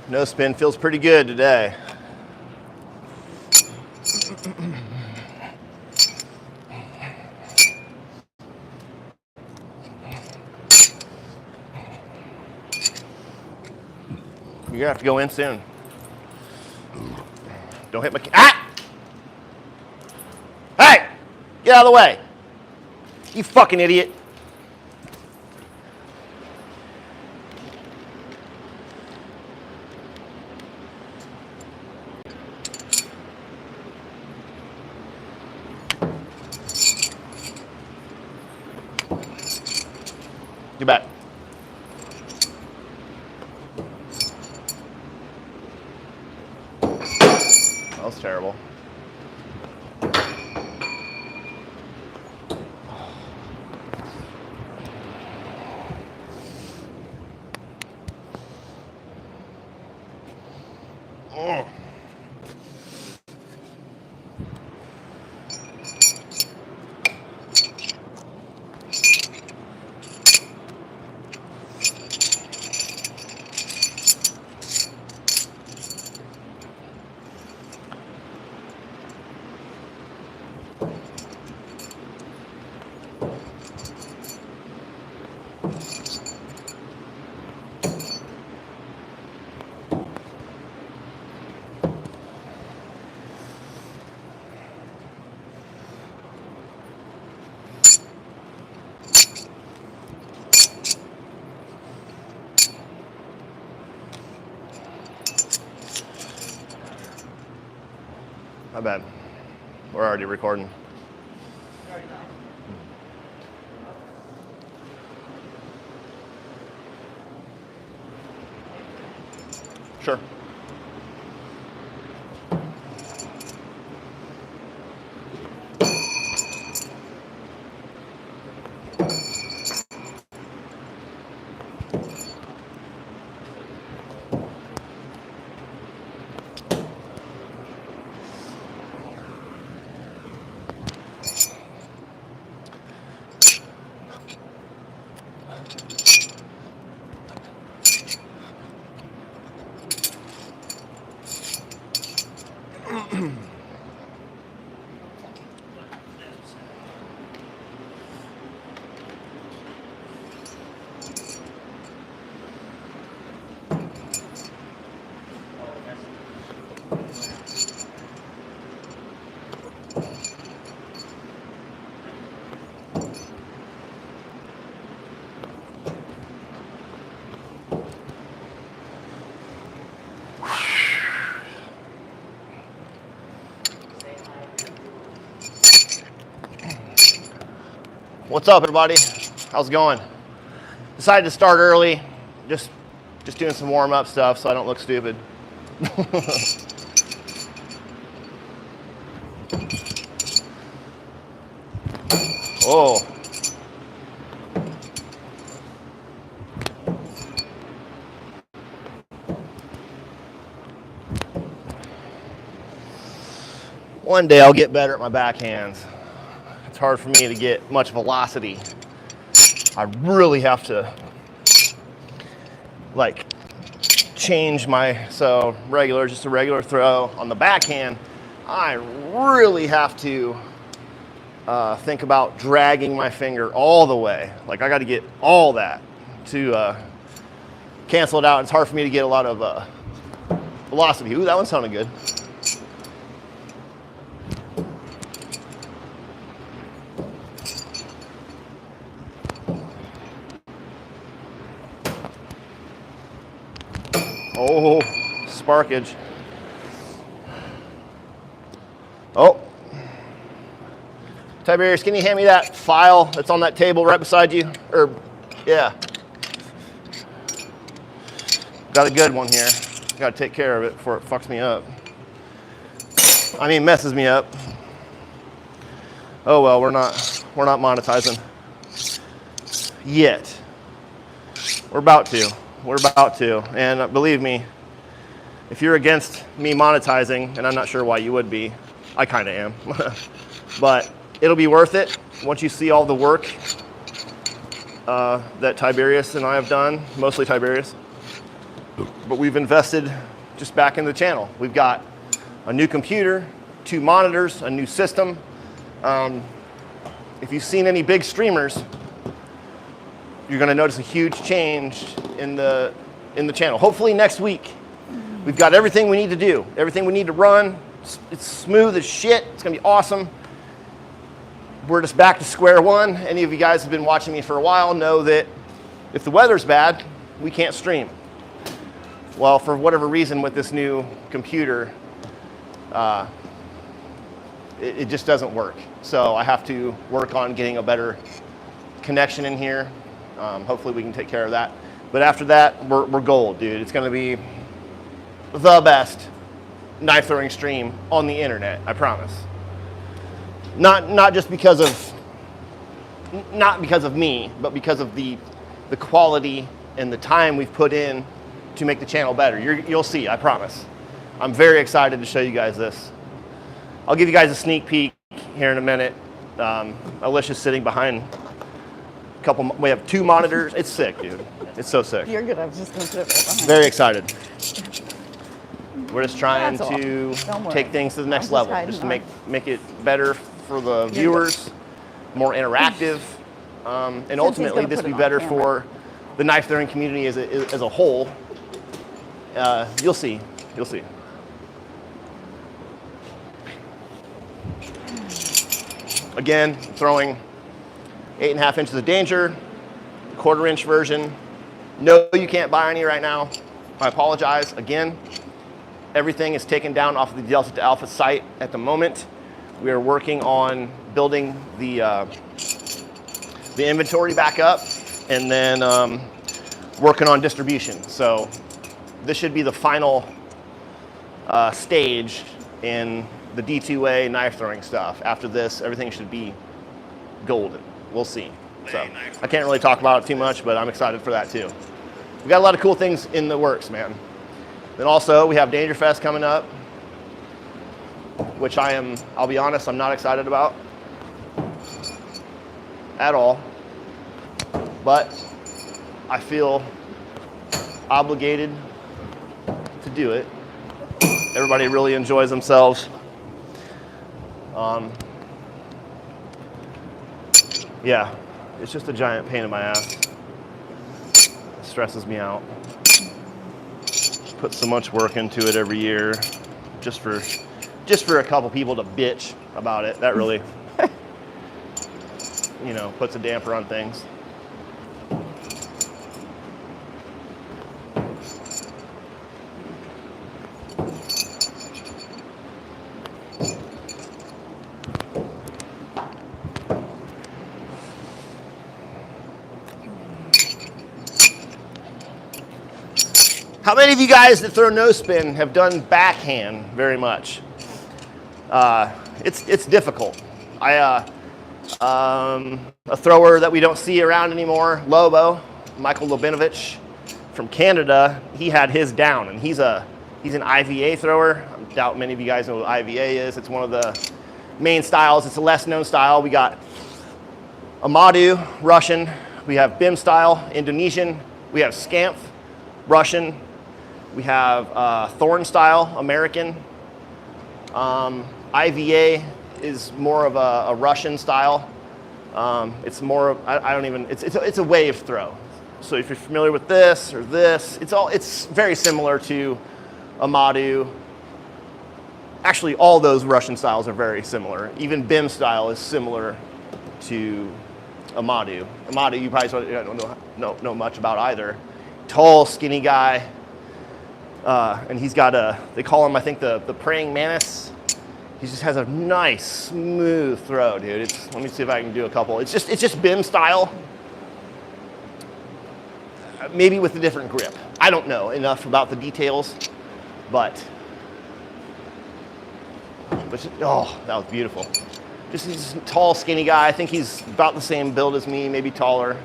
No spin feels pretty good today. You're gonna have to go in soon. Don't hit my ah! Hey! Get out of the way! You fucking idiot. Get back. That was terrible. Oh. My bad. We're already recording. Sure. What's up, everybody? How's it going? Decided to start early, just doing some warm-up stuff so I don't look stupid. Oh. One day I'll get better at my backhands. It's hard for me to get much velocity. I really have to like change my, so regular, just a regular throw on the backhand. I really have to think about dragging my finger all the way. Like I got to get all that to cancel it out. It's hard for me to get a lot of velocity. Ooh, that one sounded good. Oh, sparkage. Oh. Tiberius, can you hand me that file that's on that table right beside you? Or, yeah. Got a good one here. Got to take care of it before it fucks me up. I mean, messes me up. Oh well, we're not monetizing yet. We're about to. We're about to, and believe me, if you're against me monetizing, and I'm not sure why you would be, I kind of am, but it'll be worth it once you see all the work that Tiberius and I have done, mostly Tiberius. but we've invested just back in the channel. We've got a new computer, 2 monitors, a new system. If you've seen any big streamers, you're gonna notice a huge change in the channel. Hopefully next week, we've got everything we need to do, everything we need to run. It's smooth as shit. It's gonna be awesome. We're just back to square one. Any of you guys have been watching me for a while know that if the weather's bad, we can't stream. Well, for whatever reason with this new computer, it just doesn't work. So I have to work on getting a better connection in here. Hopefully we can take care of that. But after that, we're gold, dude. It's gonna be the best knife throwing stream on the internet, I promise. Not just because of, not because of me, but because of the quality and the time we've put in to make the channel better. You'll see, I promise. I'm very excited to show you guys this. I'll give you guys a sneak peek here in a minute. Alicia's sitting behind a couple, we have 2 monitors. It's sick, dude. It's so sick. You're good, I was just gonna put it right behind. Very excited. We're just trying to take things to the next level, just to make it better for the viewers, more interactive, and ultimately this will be better for the knife throwing community as a whole. You'll see, you'll see. Again, throwing 8.5 inches of danger, 1/4 inch version. No, you can't buy any right now. I apologize. Again, everything is taken down off of the Delta to Alpha site at the moment. We are working on building the inventory back up and then working on distribution. So this should be the final stage in the D2A knife throwing stuff. After this, everything should be golden. We'll see. So I can't really talk about it too much, but I'm excited for that too. We got a lot of cool things in the works, man. Then also we have Danger Fest coming up, which I'll be honest, I'm not excited about at all, but I feel obligated to do it. Everybody really enjoys themselves. Yeah, it's just a giant pain in my ass. It stresses me out. Put so much work into it every year just for a couple people to bitch about it. That really, you know, puts a damper on things. How many of you guys that throw no spin have done backhand very much? It's difficult. A thrower that we don't see around anymore, Lobo, Michael Lobinovich from Canada, he had his down, and he's an IVA thrower. I doubt many of you guys know what IVA is. It's one of the main styles. It's a less known style. We got Amadu, Russian. We have BIM style, Indonesian. We have Scamph, Russian. We have Thorn style, American. IVA is more of a Russian style. It's more of, I don't even, it's a wave throw. So if you're familiar with this or this, it's very similar to Amadu. Actually, all those Russian styles are very similar. Even BIM style is similar to Amadu. Amadu, you probably don't know much about either. Tall, skinny guy. And he's got they call him, I think, the praying mantis. He just has a nice, smooth throw, dude. Let me see if I can do a couple. It's just BIM style, maybe with a different grip. I don't know enough about the details, but oh, that was beautiful. Just this tall, skinny guy. I think he's about the same build as me, maybe taller.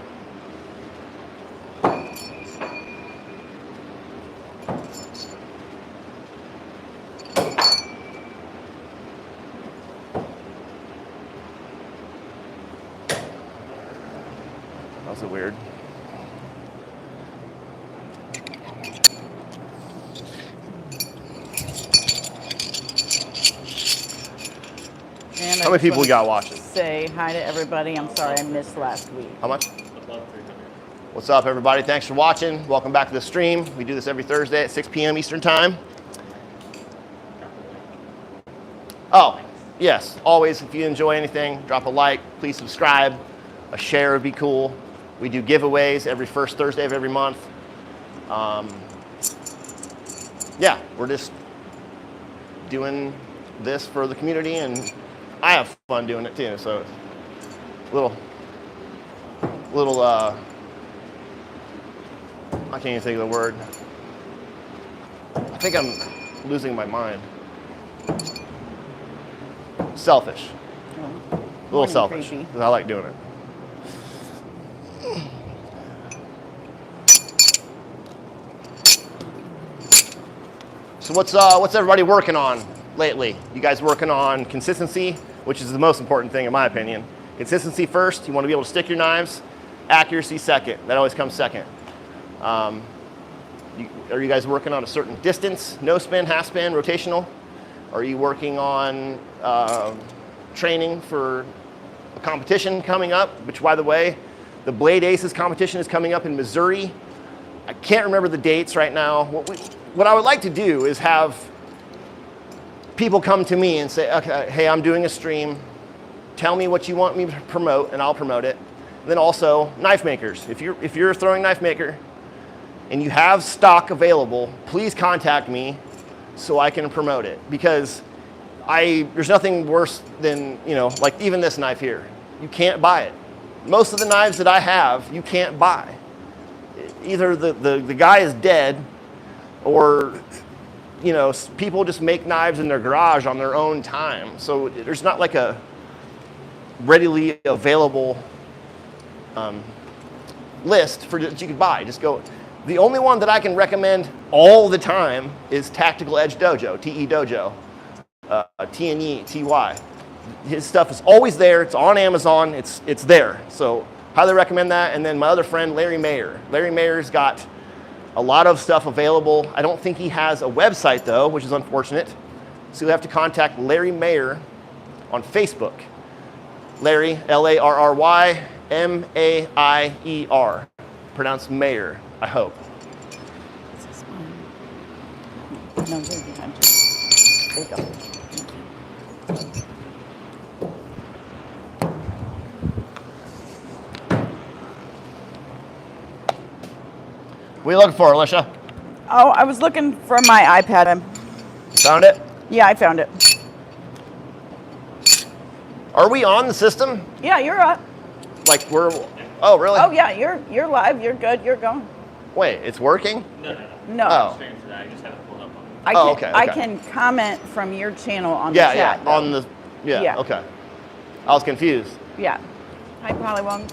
That was weird. How many people we got watching? Say hi to everybody. I'm sorry I missed last week. How much? What's up, everybody? Thanks for watching. Welcome back to the stream. We do this every Thursday at 6 p.m. Eastern Time. Oh, yes. Always, if you enjoy anything, drop a like. Please subscribe. A share would be cool. We do giveaways every first Thursday of every month. Yeah, we're just doing this for the community, and I have fun doing it too. So, little. I can't even think of the word. I think I'm losing my mind. Selfish. A little selfish. Because I like doing it. So what's everybody working on lately? You guys working on consistency, which is the most important thing in my opinion. Consistency first. You want to be able to stick your knives. Accuracy second. That always comes second. Are you guys working on a certain distance? No spin, half spin, rotational? Are you working on training for a competition coming up? Which, by the way, the Blade Aces competition is coming up in Missouri. I can't remember the dates right now. What I would like to do is have people come to me and say, okay, hey, I'm doing a stream. Tell me what you want me to promote, and I'll promote it. And then also knife makers. If you're a throwing knife maker and you have stock available, please contact me so I can promote it. Because there's nothing worse than, like even this knife here. You can't buy it. Most of the knives that I have, you can't buy. Either the guy is dead, or people just make knives in their garage on their own time. So there's not like a readily available list that you could buy. Just go. The only one that I can recommend all the time is Tactical Edge Dojo, TE Dojo, TNE, TY. His stuff is always there. It's on Amazon. It's there. So highly recommend that. And then my other friend, Larry Mayer. Larry Mayer's got a lot of stuff available. I don't think he has a website though, which is unfortunate. So you'll have to contact Larry Mayer on Facebook. Larry, Larry, Maier. Pronounced Mayer, I hope. No, there you go. What are you looking for, Alicia? Oh, I was looking for my iPad. Found it? Yeah, I found it. Are we on the system? Yeah, you're up. Like oh really? Oh yeah, you're live, you're good, you're going. Wait, it's working? No. Oh. I just have it pulled up on I can comment from your channel on the chat. Yeah, on the, yeah, okay. I was confused. Yeah, I probably won't.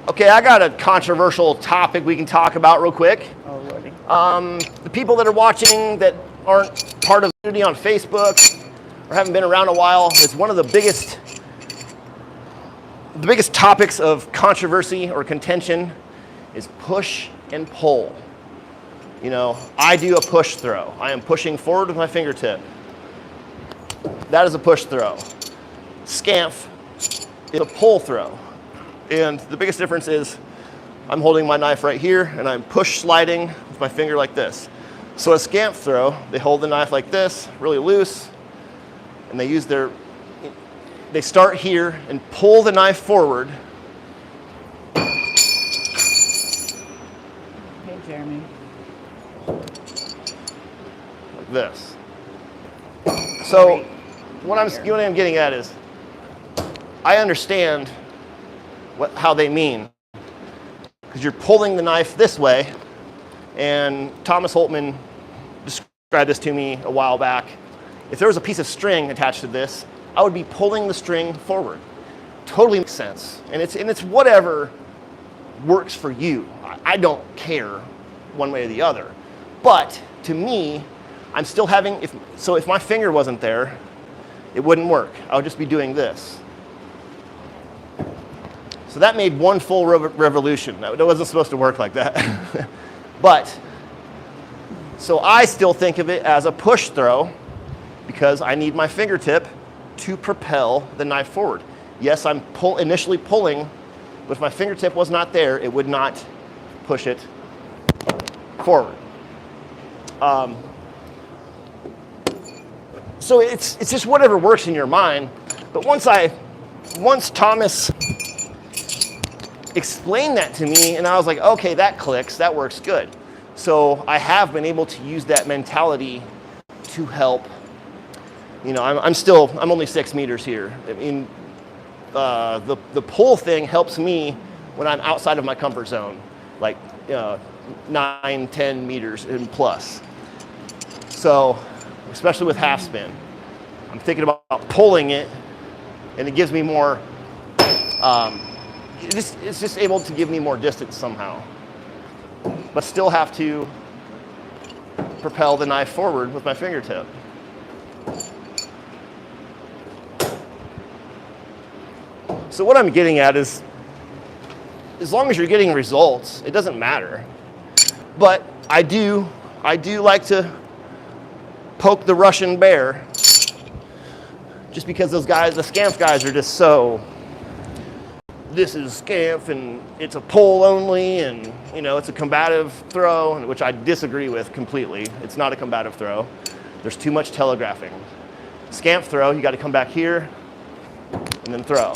Okay, I got a controversial topic we can talk about real quick. Oh, Lordy. The people that are watching that aren't part of the community on Facebook or haven't been around a while, it's one of the biggest topics of contention is push and pull. I do a push throw. I am pushing forward with my fingertip. That is a push throw. Scamp is a pull throw. And the biggest difference is I'm holding my knife right here and I'm push sliding with my finger like this. So a scamp throw, they hold the knife like this, really loose, and they start here and pull the knife forward. Hey, Jeremy. Like this. So what I'm getting at is I understand how they mean, because you're pulling the knife this way, and Thomas Holtman described this to me a while back. If there was a piece of string attached to this, I would be pulling the string forward. Totally makes sense, and it's whatever works for you. I don't care one way or the other, but to me, I'm still having, if my finger wasn't there, it wouldn't work. I would just be doing this. So that made one full revolution. That wasn't supposed to work like that. But, so I still think of it as a push throw because I need my fingertip to propel the knife forward. Yes, I'm initially pulling, but if my fingertip was not there, it would not push it forward. So it's just whatever works in your mind. But once Thomas explained that to me, and I was like, okay, that clicks, that works good. So I have been able to use that mentality to help. You know, I'm only 6 meters here. I mean, the pull thing helps me when I'm outside of my comfort zone, like 9, 10 meters and plus. So, especially with half spin, I'm thinking about pulling it, and it gives me more. It's just able to give me more distance somehow, but still have to propel the knife forward with my fingertip. So what I'm getting at is, as long as you're getting results, it doesn't matter. But I do like to poke the Russian bear, just because those guys, the Scamp guys, are just so, this is Scamp and it's a pull only, and you know, it's a combative throw, which I disagree with completely. It's not a combative throw. There's too much telegraphing. Scamp throw, you got to come back here and then throw.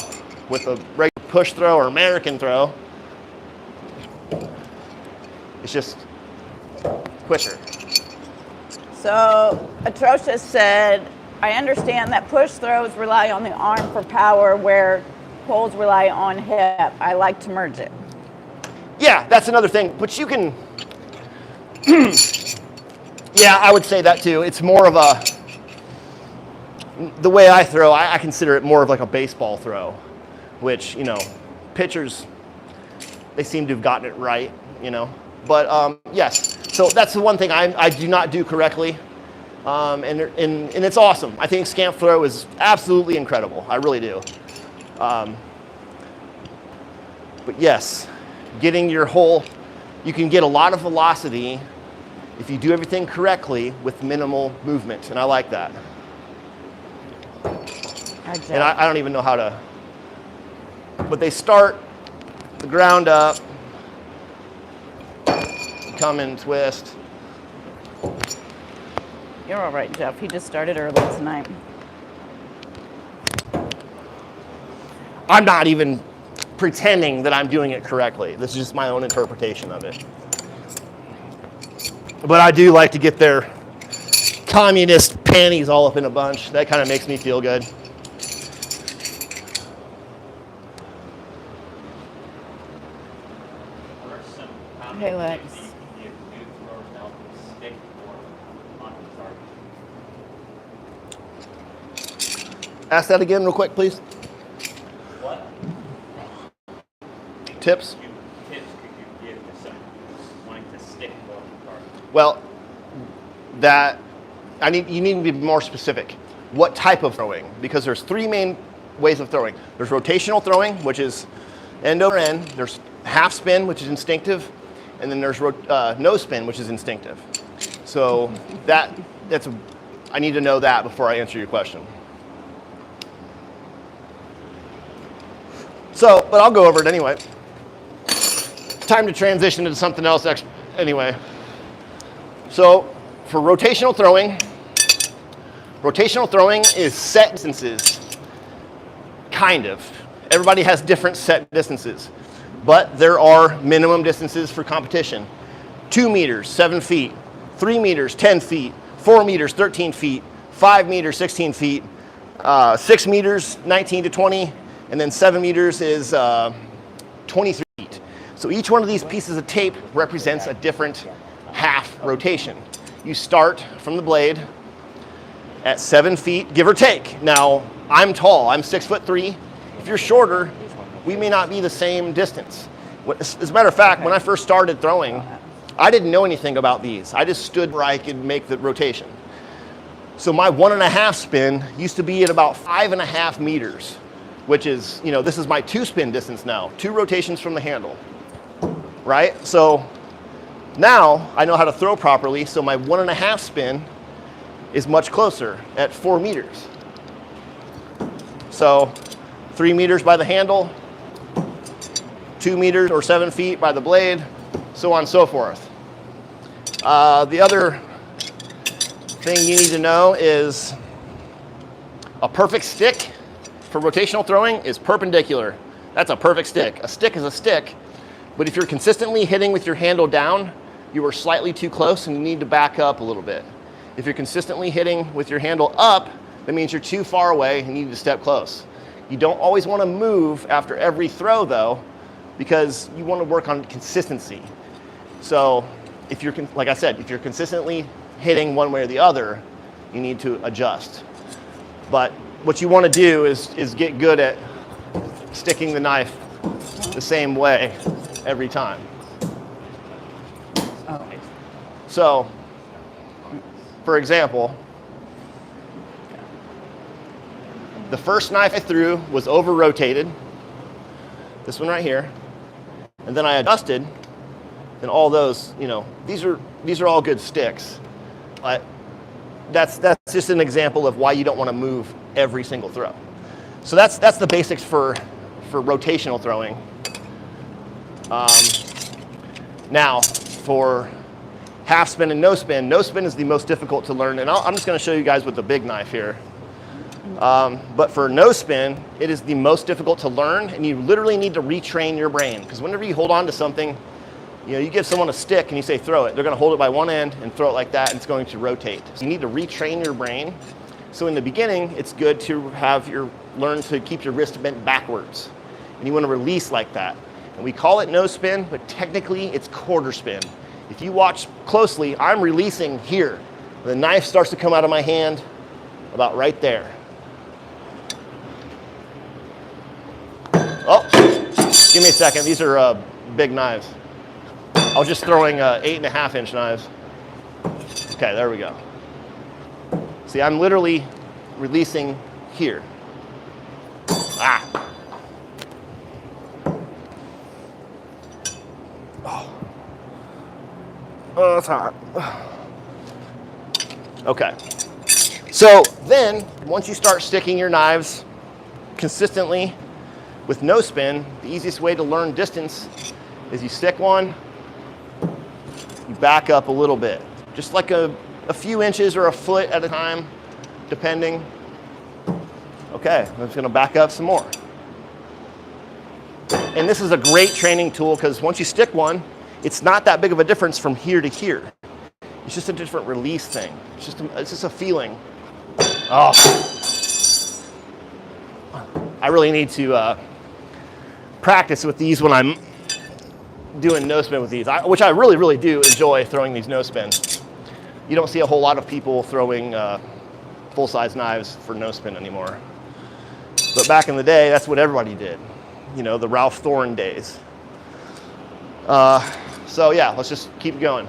With a regular push throw or American throw, it's just quicker. So Atrocious said, I understand that push throws rely on the arm for power where pulls rely on hip. I like to merge it. Yeah, that's another thing. But you can, yeah, I would say that too. It's more of a, the way I throw, I consider it more of like a baseball throw, which, you know, pitchers, they seem to have gotten it right, you know. But yes, so that's the one thing I do not do correctly. And it's awesome. I think Scamp throw is absolutely incredible. I really do. But yes, getting your whole, you can get a lot of velocity if you do everything correctly with minimal movement, and I like that. And I don't even know how to, but they start the ground up, come and twist. You're all right, Jeff. He just started early tonight. I'm not even pretending that I'm doing it correctly. This is just my own interpretation of it. But I do like to get their communist panties all up in a bunch. That kind of makes me feel good. Hey, Lex. Ask that again real quick, please. What? Tips? Tips could you give to someone who's wanting to stick on the target? Well, you need to be more specific. What type of throwing? Because there's 3 main ways of throwing. There's rotational throwing, which is end over end. There's half spin, which is instinctive, and then there's no spin, which is instinctive. So I need to know that before I answer your question. So, but I'll go over it anyway. Time to transition into something else anyway. So, for rotational throwing is set distances. Kind of. Everybody has different set distances, but there are minimum distances for competition. 2 meters, 7 feet, 3 meters, 10 feet, 4 meters, 13 feet, 5 meters, 16 feet, 6 meters, 19 to 20, and then 7 meters is 23 feet. So each one of these pieces of tape represents a different half rotation. You start from the blade at 7 feet, give or take. Now, I'm tall, I'm 6'3". If you're shorter, we may not be the same distance. As a matter of fact, when I first started throwing, I didn't know anything about these. I just stood where I could make the rotation. So my 1.5 spin used to be at about 5.5 meters, which is, this is my 2-spin distance now, 2 rotations from the handle, right? So now I know how to throw properly, so my 1.5 spin is much closer at 4 meters. So 3 meters by the handle, 2 meters or 7 feet by the blade, so on and so forth. The other thing you need to know is a perfect stick for rotational throwing is perpendicular. That's a perfect stick. A stick is a stick, but if you're consistently hitting with your handle down, you are slightly too close and you need to back up a little bit. If you're consistently hitting with your handle up, that means you're too far away and you need to step close. You don't always want to move after every throw though, because you want to work on consistency. So if you're, like I said, if you're consistently hitting one way or the other, you need to adjust. But what you want to do is get good at sticking the knife the same way every time. So, for example, the first knife I threw was over-rotated, this one right here, and then I adjusted, and all those, these are all good sticks, but that's just an example of why you don't want to move every single throw. So that's the basics for rotational throwing. Now, for half spin and no spin is the most difficult to learn, and I'm just going to show you guys with the big knife here. But for no spin, it is the most difficult to learn, and you literally need to retrain your brain, because whenever you hold on to something, you give someone a stick and you say throw it, they're going to hold it by one end and throw it like that, and it's going to rotate. So you need to retrain your brain. So in the beginning, it's good to learn to keep your wrist bent backwards, and you want to release like that. And we call it no spin, but technically it's quarter spin. If you watch closely, I'm releasing here. The knife starts to come out of my hand about right there. Oh, give me a second. These are big knives. I was just throwing 8.5-inch knives. Okay, there we go. See, I'm literally releasing here. Ah. Oh, that's hot. Okay. So then, once you start sticking your knives consistently with no spin, the easiest way to learn distance is you stick one, you back up a little bit, just like a few inches or a foot at a time, depending. Okay, I'm just gonna back up some more. And this is a great training tool, because once you stick one, it's not that big of a difference from here to here. It's just a different release thing. It's just a feeling. Oh, I really need to practice with these when I'm doing no spin with these, which I really, really do enjoy throwing these no spin. You don't see a whole lot of people throwing full-size knives for no spin anymore. But back in the day, that's what everybody did. The Ralph Thorne days. So yeah, let's just keep going.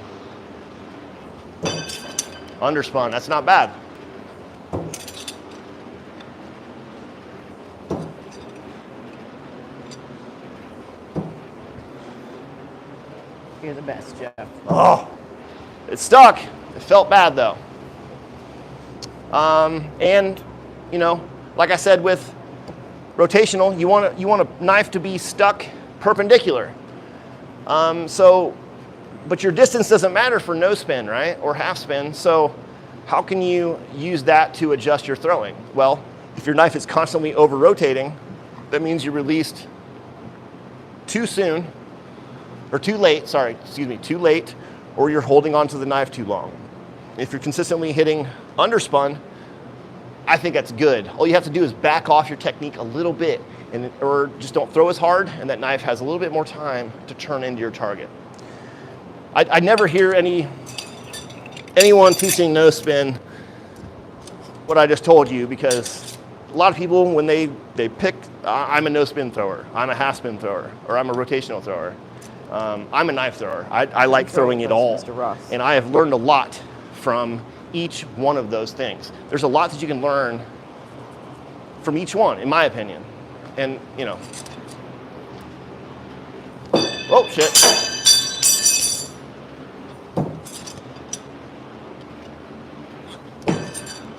Underspun, that's not bad. You're the best, Jeff. Oh, it stuck. It felt bad though. And like I said with rotational, you want a knife to be stuck perpendicular. But your distance doesn't matter for no spin, right? Or half spin. So how can you use that to adjust your throwing? Well, if your knife is constantly over rotating, that means you released too soon, or too late, too late, or you're holding onto the knife too long. If you're consistently hitting underspun, I think that's good. All you have to do is back off your technique a little bit, or just don't throw as hard, and that knife has a little bit more time to turn into your target. I never hear anyone teaching no spin what I just told you, because a lot of people, when they pick, I'm a no spin thrower, I'm a half spin thrower, or I'm a rotational thrower, I'm a knife thrower. I like throwing it all. Mr. Ross. And I have learned a lot from each one of those things. There's a lot that you can learn from each one, in my opinion. And, you know. Oh, shit.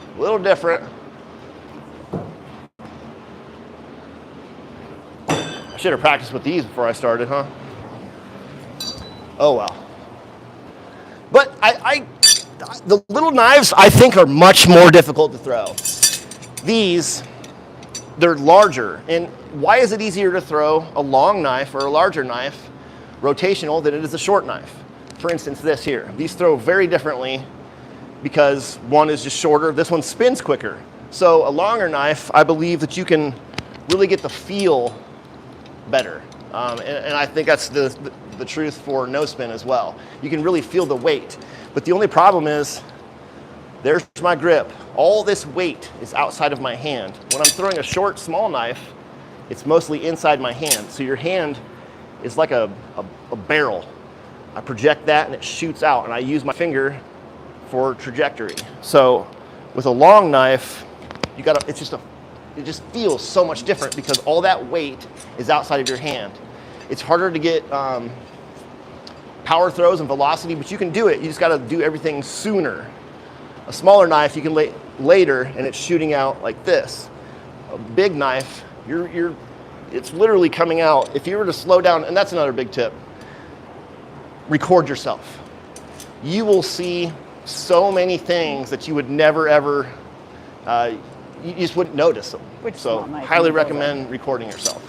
A little different. I should have practiced with these before I started, huh? Oh, well. But the little knives, I think, are much more difficult to throw. These, they're larger. And why is it easier to throw a long knife or a larger knife, rotational, than it is a short knife? For instance, this here. These throw very differently because one is just shorter. This one spins quicker. So a longer knife, I believe that you can really get the feel better. And I think that's the truth for no spin as well. You can really feel the weight. But the only problem is, there's my grip. All this weight is outside of my hand. When I'm throwing a short, small knife, it's mostly inside my hand. So your hand is like a barrel. I project that and it shoots out, and I use my finger for trajectory. So with a long knife, it just feels so much different because all that weight is outside of your hand. It's harder to get power throws and velocity, but you can do it. You just got to do everything sooner. A smaller knife, you can later, and it's shooting out like this. A big knife, it's literally coming out. If you were to slow down, and that's another big tip, record yourself. You will see so many things that you would never ever, you just wouldn't notice them. So highly recommend recording yourself.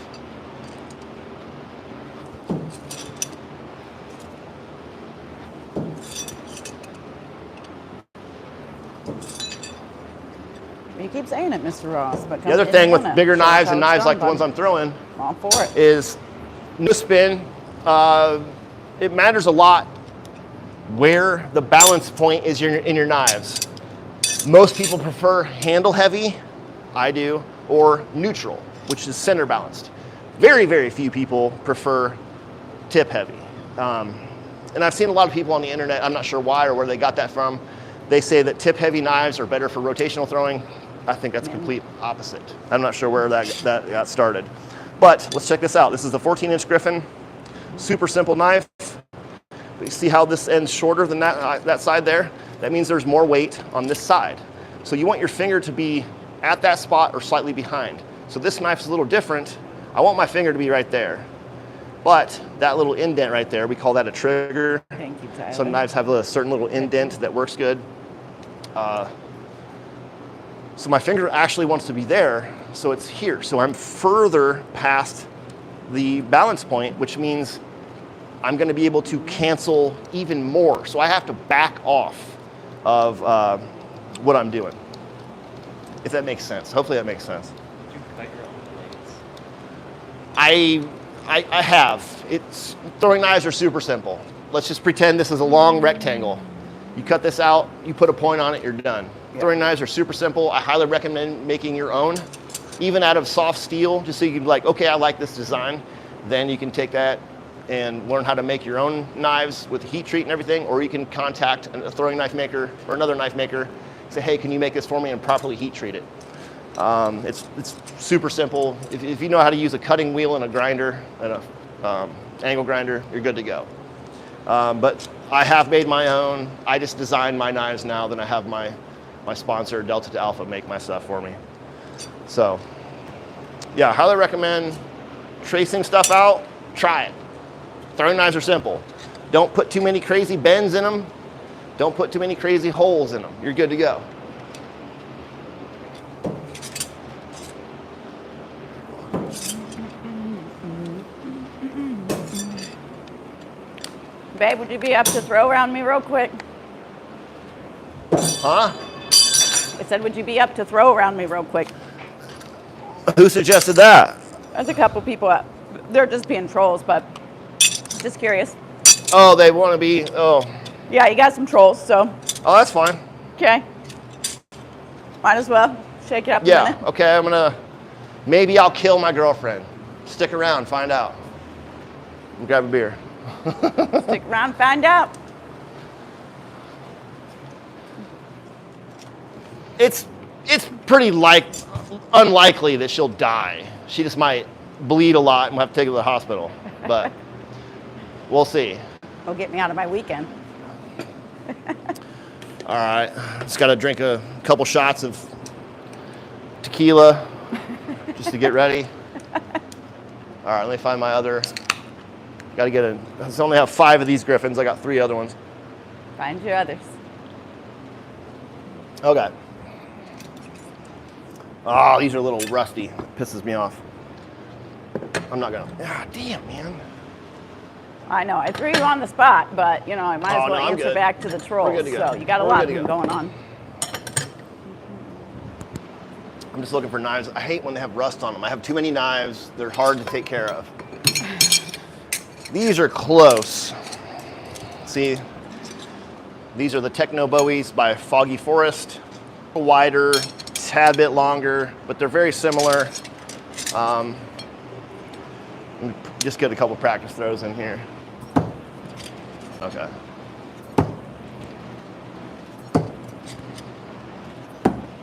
You keep saying it, Mr. Ross. But the other thing with bigger knives and knives like the ones I'm throwing all for it. is no spin. It matters a lot where the balance point is in your knives. Most people prefer handle heavy, I do, or neutral, which is center balanced. Very, very few people prefer tip heavy. And I've seen a lot of people on the internet, I'm not sure why or where they got that from. They say that tip heavy knives are better for rotational throwing. I think that's complete opposite. I'm not sure where that got started. But let's check this out. This is the 14-inch Griffin, super simple knife. You see how this ends shorter than that side there? That means there's more weight on this side. So you want your finger to be at that spot or slightly behind. So this knife's a little different. I want my finger to be right there. But that little indent right there, we call that a trigger. Thank you, Tyler. Some knives have a certain little indent that works good. So my finger actually wants to be there, so it's here. So I'm further past the balance point, which means I'm going to be able to cancel even more. So I have to back off of what I'm doing, if that makes sense. Hopefully that makes sense. Did you cut your own blades? I have. Throwing knives are super simple. Let's just pretend this is a long rectangle. You cut this out, you put a point on it, you're done. Yeah. Throwing knives are super simple. I highly recommend making your own, even out of soft steel, just so you can be like, okay, I like this design. Then you can take that and learn how to make your own knives with heat treat and everything, or you can contact a throwing knife maker or another knife maker, say, hey, can you make this for me and properly heat treat it? It's super simple. If you know how to use a cutting wheel and a grinder and a angle grinder, you're good to go. But I have made my own. I just design my knives now, then I have my sponsor, Delta to Alpha, make my stuff for me. So, yeah, highly recommend tracing stuff out. Try it. Throwing knives are simple. Don't put too many crazy bends in them. Don't put too many crazy holes in them. You're good to go. Babe, would you be up to throw around me real quick? Huh? I said, would you be up to throw around me real quick? Who suggested that? There's a couple people up. They're just being trolls, but just curious. Oh, they want to be, oh. Yeah, you got some trolls, so. Oh, that's fine. Okay. Might as well shake it up a minute. Okay, maybe I'll kill my girlfriend. Stick around, find out. And grab a beer. Stick around, find out. It's pretty unlikely that she'll die. She just might bleed a lot and we'll have to take her to the hospital, but we'll see. It'll get me out of my weekend. All right, just got to drink a couple shots of tequila just to get ready. All right, let me find my other. Got to get I only have 5 of these Griffins. I got 3 other ones. Find your others. Okay. Oh, these are a little rusty. It pisses me off. I'm not gonna. Ah, damn, man. I know, I threw you on the spot, but you know, I might as well answer back to the trolls. Good to go. So you got a lot of them going on. I'm just looking for knives. I hate when they have rust on them. I have too many knives. They're hard to take care of. These are close. See, these are the Techno Bowies by Foggy Forest. Wider, tad bit longer, but they're very similar. Let me just get a couple practice throws in here. Okay.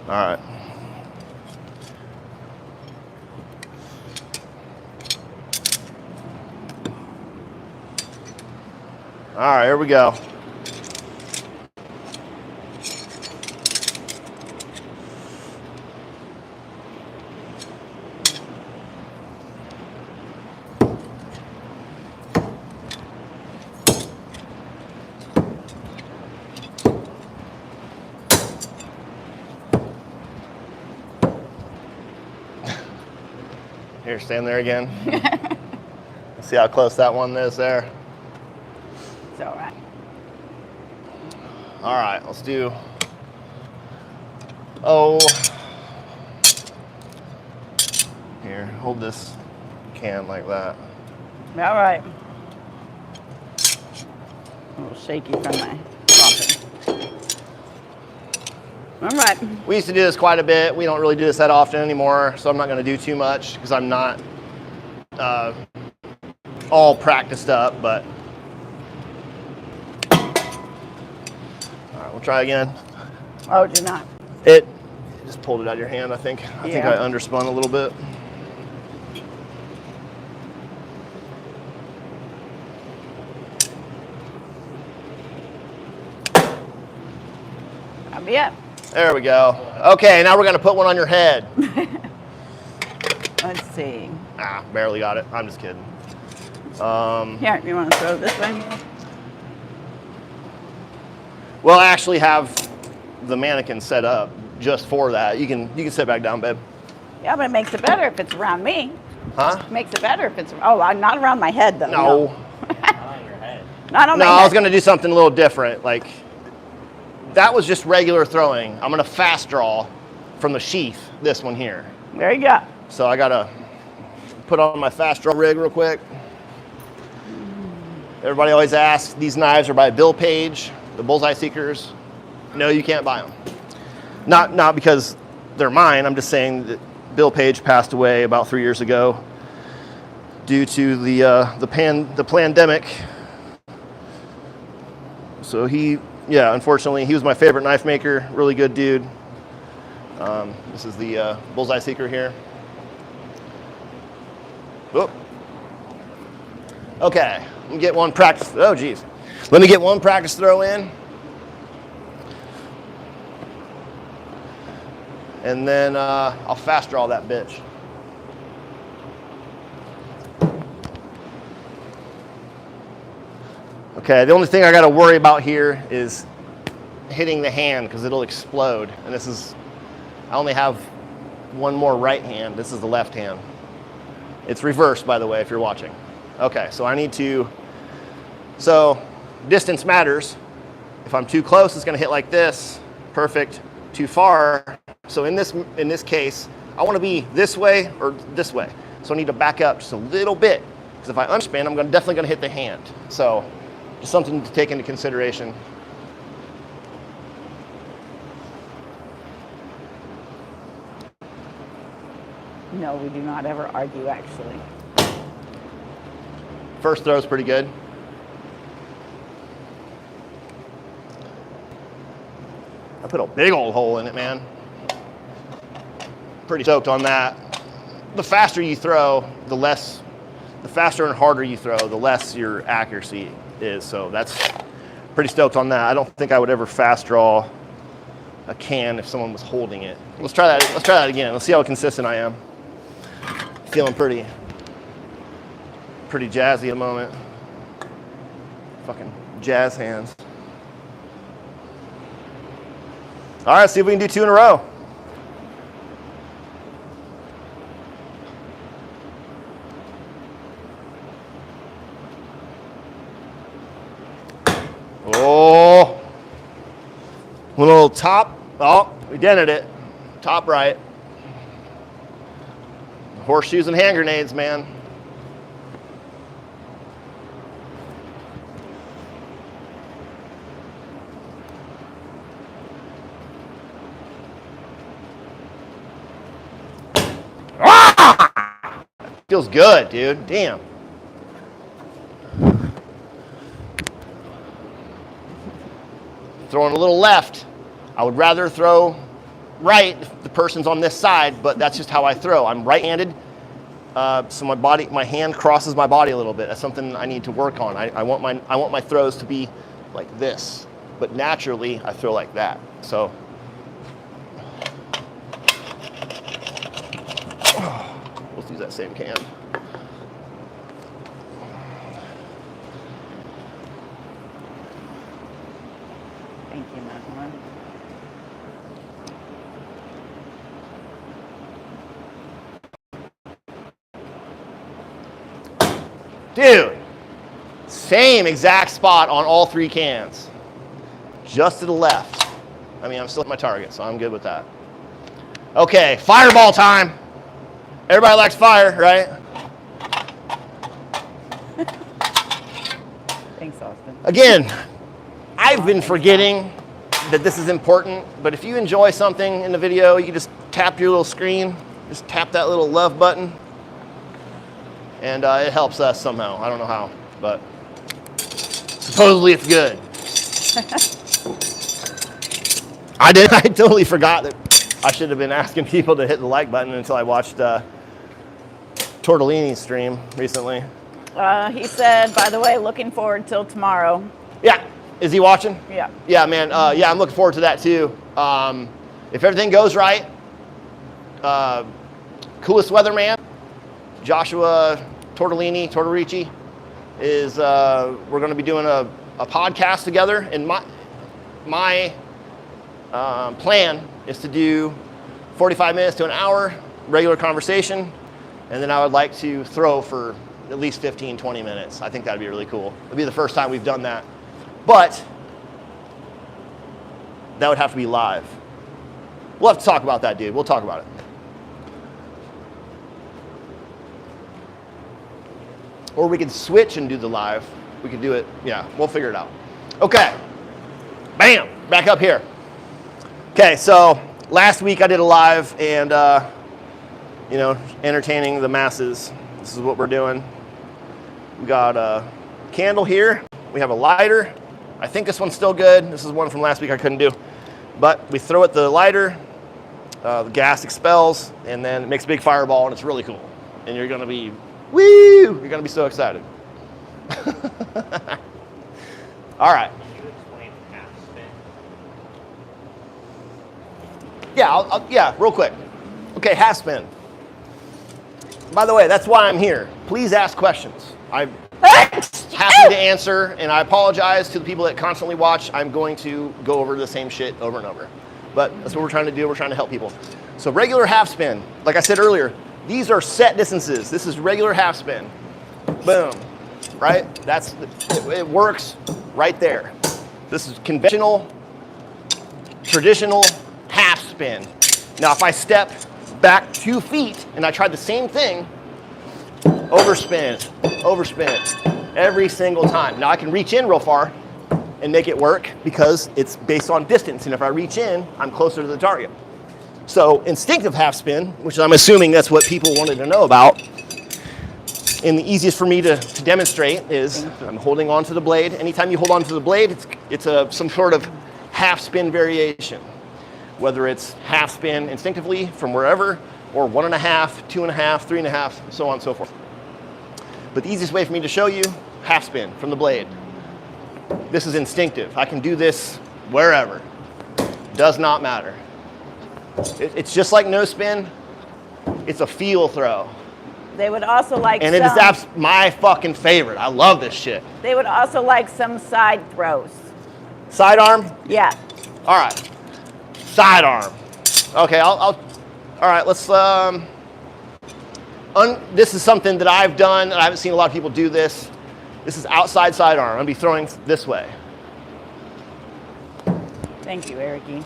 All right. All right, here we go. Here, stand there again. See how close that one is there? It's all right. All right, let's do. Oh. Here, hold this can like that. All right. A little shaky from my coughing. All right. We used to do this quite a bit. We don't really do this that often anymore, so I'm not going to do too much because I'm not all practiced up, but all right, we'll try again. Oh, did not. It just pulled it out of your hand, I think. I think I Yeah. underspun a little bit. That'll be it. There we go. Okay, now we're going to put one on your head. Let's see. Ah, barely got it. I'm just kidding. Here, you want to throw this way? We'll actually have the mannequin set up just for that. You can sit back down, babe. Yeah, but it makes it better if it's around me. Huh? It makes it better if it's. Oh, not around my head though. No. Not on your head. Not on No, my I head. was going to do something a little different. Like, that was just regular throwing. I'm going to fast draw from the sheath, this one here. There you go. So I got to put on my fast draw rig real quick. Everybody always asks, these knives are by Bill Page, the Bullseye Seekers. No, you can't buy them. Not because they're mine. I'm just saying that Bill Page passed away about 3 years ago due to the pandemic. So unfortunately, he was my favorite knife maker. Really good dude. This is the Bullseye Seeker here. Whoop. Okay, let me get one practice. Oh, geez. Let me get one practice throw in. And then I'll fast draw that bitch. Okay, the only thing I got to worry about here is hitting the hand because it'll explode. And I only have one more right hand. This is the left hand. It's reversed, by the way, if you're watching. Okay, so distance matters. If I'm too close, it's going to hit like this. Perfect. Too far. So in this case, I want to be this way or this way. So I need to back up just a little bit because if I unspin, I'm definitely going to hit the hand. So just something to take into consideration. No, we do not ever argue, actually. First throw is pretty good. I put a big old hole in it, man. Pretty stoked on that. the faster you throw, the faster and harder you throw, the less your accuracy is. So that's pretty stoked on that. I don't think I would ever fast draw a can if someone was holding it. Let's try that. Let's try that again. Let's see how consistent I am. Feeling pretty jazzy at the moment. Fucking jazz hands. All right, let's see if we can do 2 in a row. Oh, a little top. Oh, we dented it. Top right. Horseshoes and hand grenades, man. Ah! Feels good, dude. Damn. Throwing a little left. I would rather throw right if the person's on this side, but that's just how I throw. I'm right-handed, so my hand crosses my body a little bit. That's something I need to work on. I want my throws to be like this, but naturally I throw like that. So let's use that same can. Thank you, Madeline. Dude, same exact spot on all 3 cans. Just to the left. I mean, I'm still at my target, so I'm good with that. Okay, fireball time. Everybody likes fire, right? Thanks, Austin. Again, I've been forgetting that this is important, but if you enjoy something in the video, you can just tap your little screen, just tap that little love button, and it helps us somehow. I don't know how, but supposedly it's good. I totally forgot that I should have been asking people to hit the like button until I watched Tortellini's stream recently. He said, by the way, looking forward till tomorrow. Yeah. Is he watching? Yeah. Yeah, man. Yeah, I'm looking forward to that too. If everything goes right, coolest weatherman, Joshua Tortellini, is we're going to be doing a podcast together. And my plan is to do 45 minutes to an hour, regular conversation. And then I would like to throw for at least 15, 20 minutes. I think that'd be really cool. It'd be the first time we've done that. But that would have to be live. We'll have to talk about that, dude. We'll talk about it. Or we could switch and do the live. We could do it, yeah, we'll figure it out. Okay, bam, back up here. Okay, so last week I did a live and, you know, entertaining the masses. This is what we're doing. We got a candle here. We have a lighter. I think this one's still good. This is one from last week I couldn't do. But we throw it the lighter, the gas expels, and then it makes a big fireball, and it's really cool. And you're gonna be, woo! You're gonna be so excited. All right. Can you explain half spin? Yeah, yeah, real quick. Okay, half spin. By the way, that's why I'm here. Please ask questions. I'm happy to answer, and I apologize to the people that constantly watch. I'm going to go over the same shit over and over. But that's what we're trying to do. We're trying to help people. So regular half spin, like I said earlier, these are set distances. This is regular half spin. Boom, right? It works right there. This is conventional, traditional half spin. Now, if I step back 2 feet and I tried the same thing, overspin it every single time. Now I can reach in real far and make it work because it's based on distance. And if I reach in, I'm closer to the target. So instinctive half spin, which I'm assuming that's what people wanted to know about. And the easiest for me to demonstrate is I'm holding onto the blade. Anytime you hold onto the blade, it's some sort of half spin variation. Whether it's half spin instinctively from wherever, or 1.5, 2.5, 3.5, so on and so forth. But the easiest way for me to show you, half spin from the blade. This is instinctive. I can do this wherever. Does not matter. It's just like no spin. It's a feel throw. They would also like And it is my fucking favorite. I love this shit. They would also like some side throws. Sidearm? Yeah. All right. Sidearm. Okay, all right, let's, this is something that I've done, and I haven't seen a lot of people do this. This is outside sidearm. I'm gonna be throwing this way. Thank you, Ericy.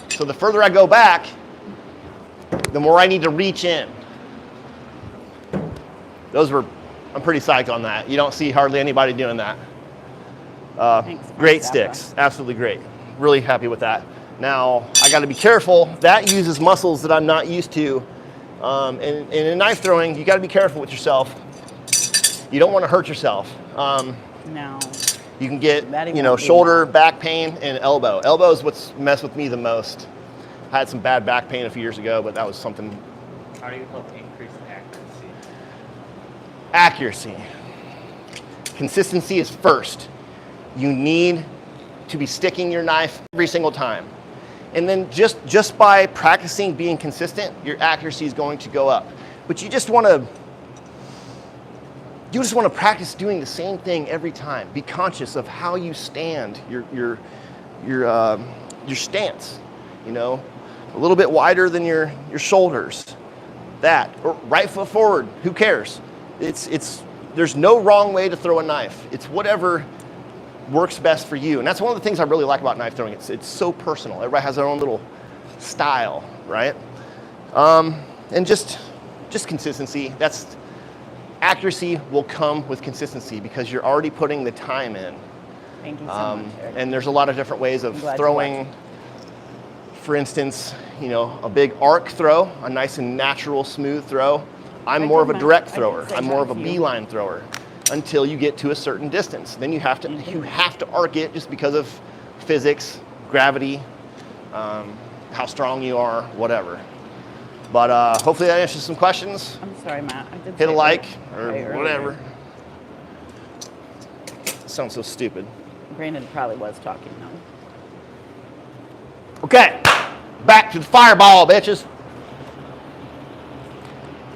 So the further I go back, the more I need to reach in. I'm pretty psyched on that. You don't see hardly anybody doing that. Great sticks, absolutely great. Really happy with that. Now, I gotta be careful. That uses muscles that I'm not used to. And in knife throwing, you gotta be careful with yourself. You don't wanna hurt yourself. No. You can get, shoulder, back pain, and elbow. Elbow is what's messed with me the most. I had some bad back pain a few years ago, but that was something. How do you help increase accuracy? Accuracy. Consistency is first. You need to be sticking your knife every single time. And then just by practicing being consistent, your accuracy is going to go up. But you just want to practice doing the same thing every time. Be conscious of how you stand, your stance. A little bit wider than your shoulders. That, or right foot forward. Who cares? There's no wrong way to throw a knife. It's whatever works best for you. And that's one of the things I really like about knife throwing. It's so personal. Everybody has their own little style, right? And just consistency. Accuracy will come with consistency because you're already putting the time in. Thank you so much, Eric. And there's a lot of different ways of throwing. For instance, a big arc throw, a nice and natural, smooth throw. I'm more of a direct thrower. I'm more of a beeline thrower until you get to a certain distance. Then you have to arc it just because of physics, gravity, how strong you are, whatever. But hopefully that answers some questions. I'm sorry, Matt. I did Hit a like or earlier. whatever. Sounds so stupid. Brandon probably was talking though. Okay, back to the fireball, bitches.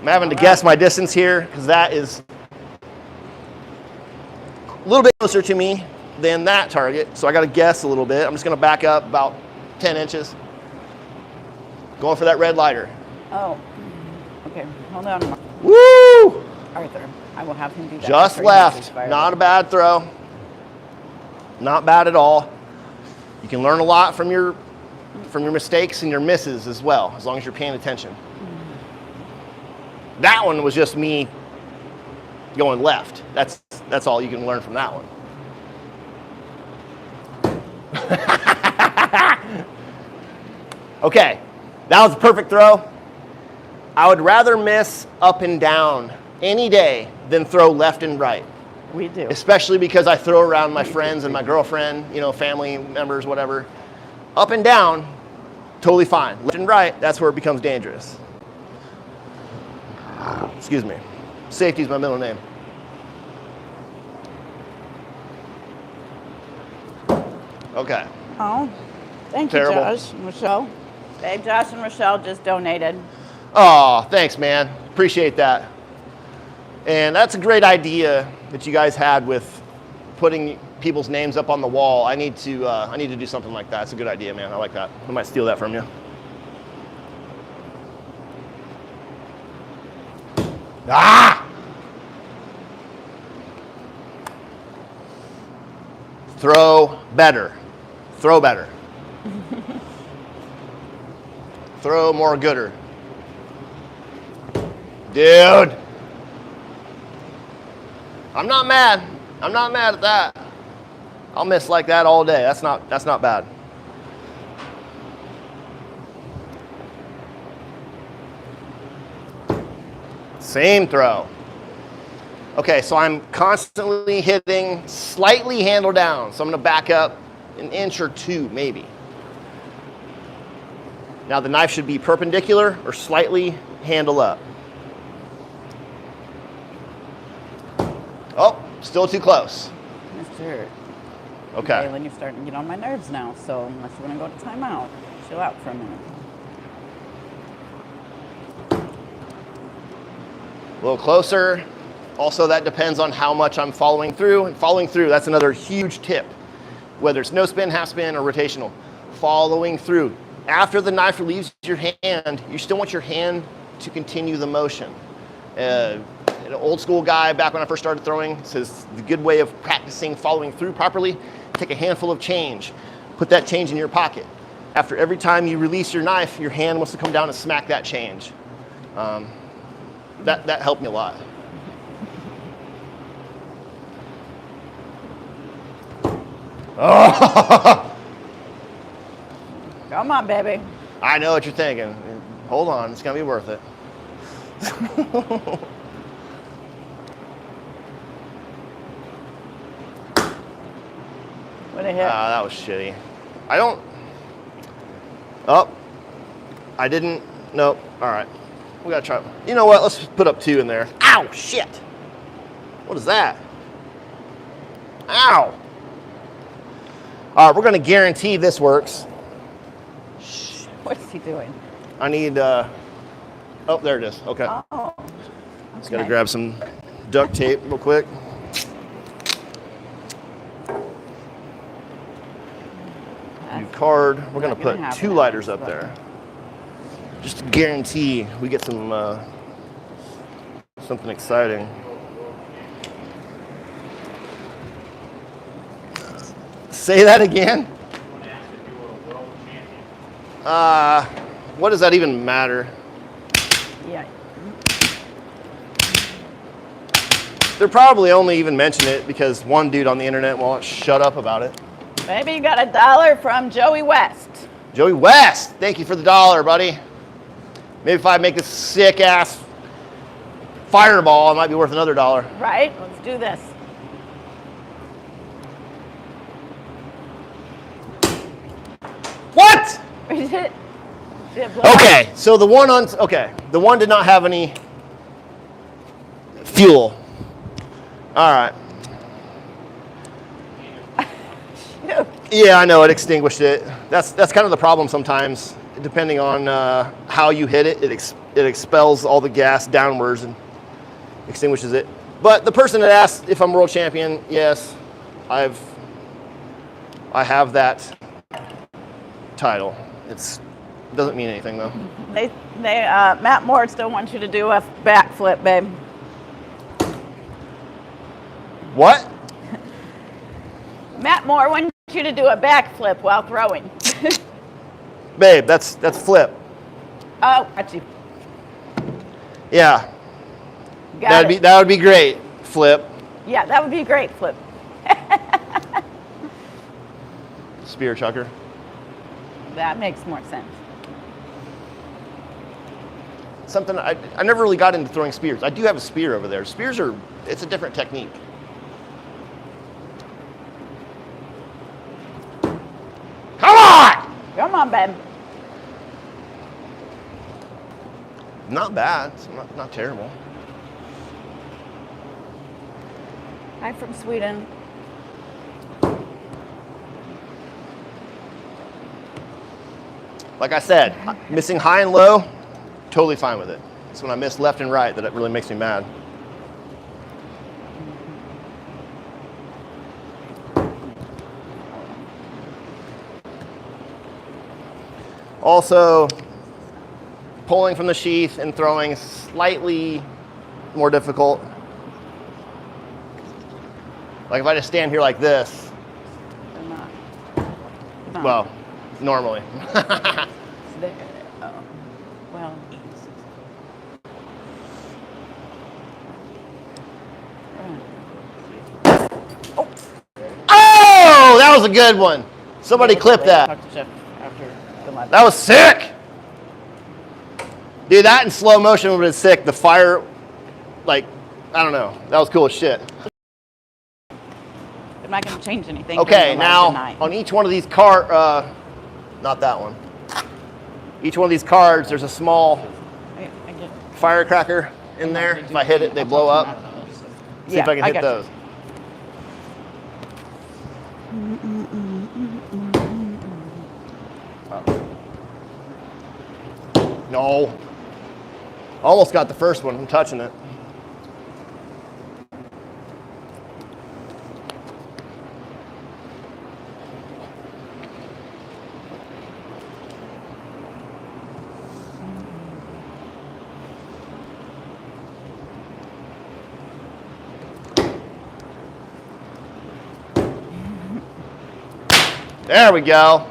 I'm having to guess my distance here because that is a little bit closer to me than that target. So I got to guess a little bit. I'm just going to back up about 10 inches. Going for that red lighter. Oh, okay. Hold on. Woo! Arthur, I will have him do that. Just after he does his left. fireball. Not a bad throw. Not bad at all. You can learn a lot from your mistakes and your misses as well, as long as you're paying attention. That one was just me going left. That's all you can learn from that one. Okay, that was a perfect throw. I would rather miss up and down any day than throw left and right. We do. Especially because I throw around my friends and my girlfriend, family members, whatever. Up and down, totally fine. Left and right, that's where it becomes dangerous. Excuse me. Safety is my middle name. Okay. Oh, thank Terrible. you, Josh and Rochelle. Babe, Josh and Rochelle just donated. Oh, thanks, man. Appreciate that. And that's a great idea that you guys had with putting people's names up on the wall. I need to do something like that. It's a good idea, man. I like that. I might steal that from you. Ah! Throw better. Throw better. Throw more gooder. Dude. I'm not mad. I'm not mad at that. I'll miss like that all day. That's not bad. Same throw. Okay, so I'm constantly hitting slightly handle down. So I'm gonna back up an inch or two, maybe. Now the knife should be perpendicular or slightly handle up. Oh, still too close. Mr. Okay. Galen, you're starting to get on my nerves now, so unless you want to go to timeout, chill out for a minute. A little closer. Also, that depends on how much I'm following through. And following through, that's another huge tip. Whether it's no spin, half spin, or rotational. Following through. After the knife leaves your hand, you still want your hand to continue the motion. An old school guy, back when I first started throwing, says the good way of practicing following through properly, take a handful of change. Put that change in your pocket. After every time you release your knife, your hand wants to come down and smack that change. That helped me a lot. Oh! Come on, baby. I know what you're thinking. Hold on, it's gonna be worth it. What a hit. That was shitty. I don't. Oh, I didn't. Nope. All right. We gotta try. You know what? Let's put up 2 in there. Ow! Shit! What is that? Ow! All right, we're gonna guarantee this works. What's he doing? I need. Oh, there it is. Okay. Oh. Just gotta grab some duct tape real quick. New card. We're gonna put 2 lighters up there, just to guarantee we get some something exciting. Say that again. What does that even matter? Yeah. They're probably only even mention it because one dude on the internet won't shut up about it. Maybe you got $1 from Joey West. Joey West, thank you for the $1, buddy. Maybe if I make this sick ass fireball, it might be worth another $1. Right? Let's do this. What? Did it blow up? Okay, so the one did not have any fuel. All right. Yeah, I know, it extinguished it. That's kind of the problem sometimes. Depending on how you hit it, it expels all the gas downwards and extinguishes it. But the person that asked if I'm world champion, yes, I have that title. It doesn't mean anything though. Matt Moore still wants you to do a backflip, babe. What? Matt Moore wants you to do a backflip while throwing. Babe, that's flip. Oh, got you. Yeah. Got it. That would be great. Flip. Yeah, that would be a great flip. Spear chucker. That makes more sense. Something I never really got into throwing spears. I do have a spear over there. Spears it's a different technique. Come on! Come on, babe. Not bad. It's not terrible. Hi from Sweden. Like I said, missing high and low, totally fine with it. It's when I miss left and right that it really makes me mad. Also, pulling from the sheath and throwing slightly more difficult. Like if I just stand here like this, They're not. No. well, normally. There. Oh. Well. Oh, that was a good one. Somebody clip that. Talk to Jeff after the live. That was sick. Dude, that in slow motion would have been sick. The fire, like, I don't know. That was cool as shit. I'm not going to change anything. Okay, during the live now tonight. on each one of these not that one. Each one of these cards, there's a small I get, firecracker in there. If I hit it, they blow up. See if I can hit got those. No. Almost got the first one. I'm touching it. There we go.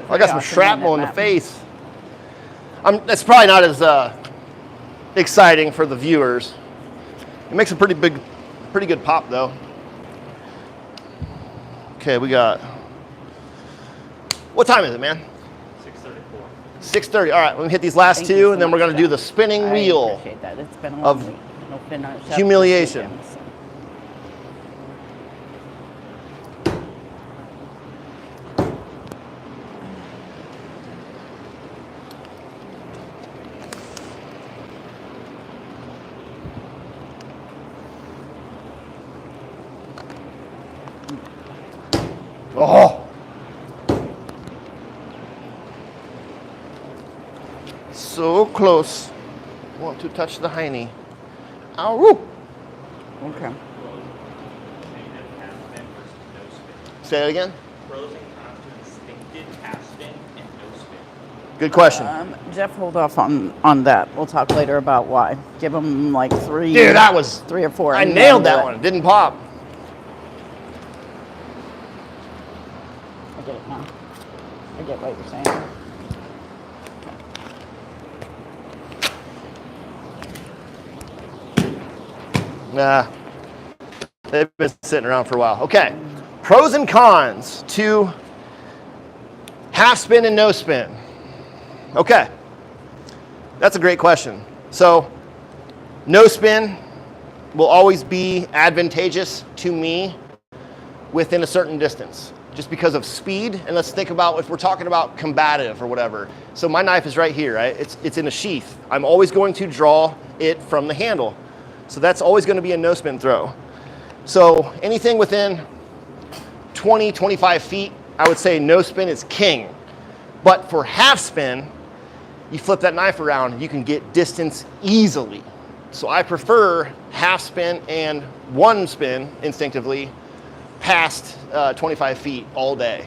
I got some shrapnel in the face. That's probably not as exciting for the viewers. It makes a pretty good pop though. Okay, we got. What time is it, man? 6:34. 6:30. All right, let me hit these last Thank you two, so and then we're much going to for do that. the spinning wheel. I appreciate that. It's been a of long week. No fin on chef humiliation. this weekend, so. Oh. So close. Want to touch the hiney. Ow. Woo. Okay. Say that again. Pros and cons to instinctive half spin and no spin. Good question. Jeff, hold off on that. We'll talk later about why. Give him like three. Dude, that was 3 or 4. I and nailed then that do it. one. It didn't pop. I get it now. I get what you're saying. Nah. They've been sitting around for a while. Okay. Pros and cons to half spin and no spin. Okay. That's a great question. So, no spin will always be advantageous to me within a certain distance, just because of speed. And let's think about if we're talking about combative or whatever. So my knife is right here, right? It's in a sheath. I'm always going to draw it from the handle. So that's always going to be a no spin throw. So anything within 20, 25 feet, I would say no spin is king. But for half spin, you flip that knife around, you can get distance easily. So I prefer half spin and one spin instinctively past 25 feet all day.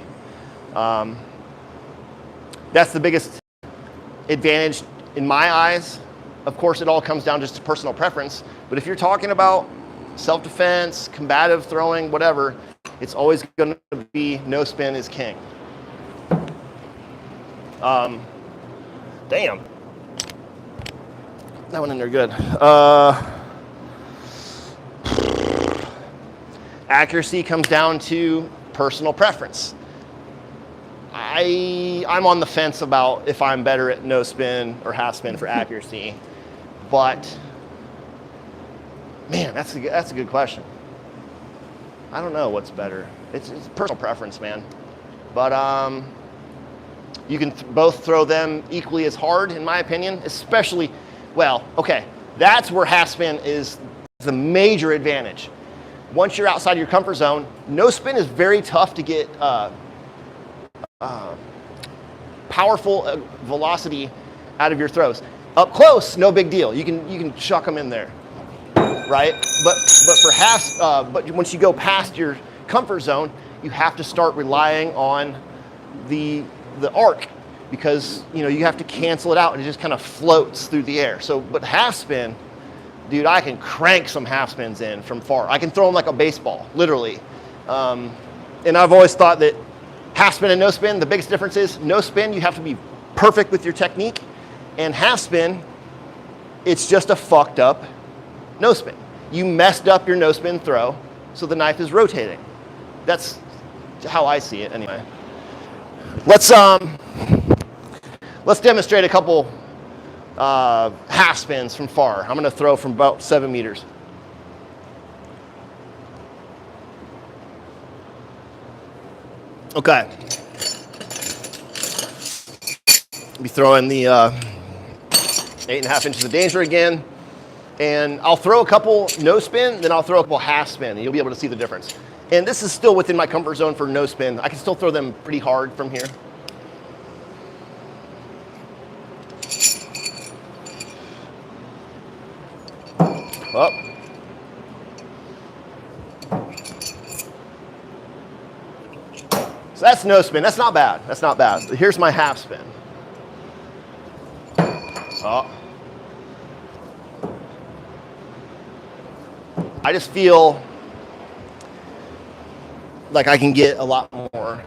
That's the biggest advantage in my eyes. Of course, it all comes down just to personal preference. But if you're talking about self-defense, combative throwing, whatever, it's always going to be no spin is king. Damn. That one in there good. Accuracy comes down to personal preference. I'm on the fence about if I'm better at no spin or half spin for accuracy, but man, that's a good question. I don't know what's better. It's personal preference, man. But you can both throw them equally as hard, in my opinion. Especially, well, okay, that's where half spin is the major advantage. Once you're outside your comfort zone, no spin is very tough to get powerful velocity out of your throws. Up close, no big deal. You can chuck them in there, right? But for half, but once you go past your comfort zone, you have to start relying on the arc, because you have to cancel it out and it just kind of floats through the air. So, but half spin, dude, I can crank some half spins in from far. I can throw them like a baseball, literally. And I've always thought that half spin and no spin, the biggest difference is no spin, you have to be perfect with your technique. And half spin, it's just a fucked up no spin. You messed up your no spin throw, so the knife is rotating. That's how I see it anyway. Let's demonstrate a couple half spins from far. I'm gonna throw from about 7 meters. Okay. Be throwing the 8.5 inches of danger again. And I'll throw a couple no spin, then I'll throw a couple half spin, and you'll be able to see the difference. And this is still within my comfort zone for no spin. I can still throw them pretty hard from here. Up. So that's no spin. That's not bad. That's not bad. Here's my half spin. Oh. I just feel like I can get a lot more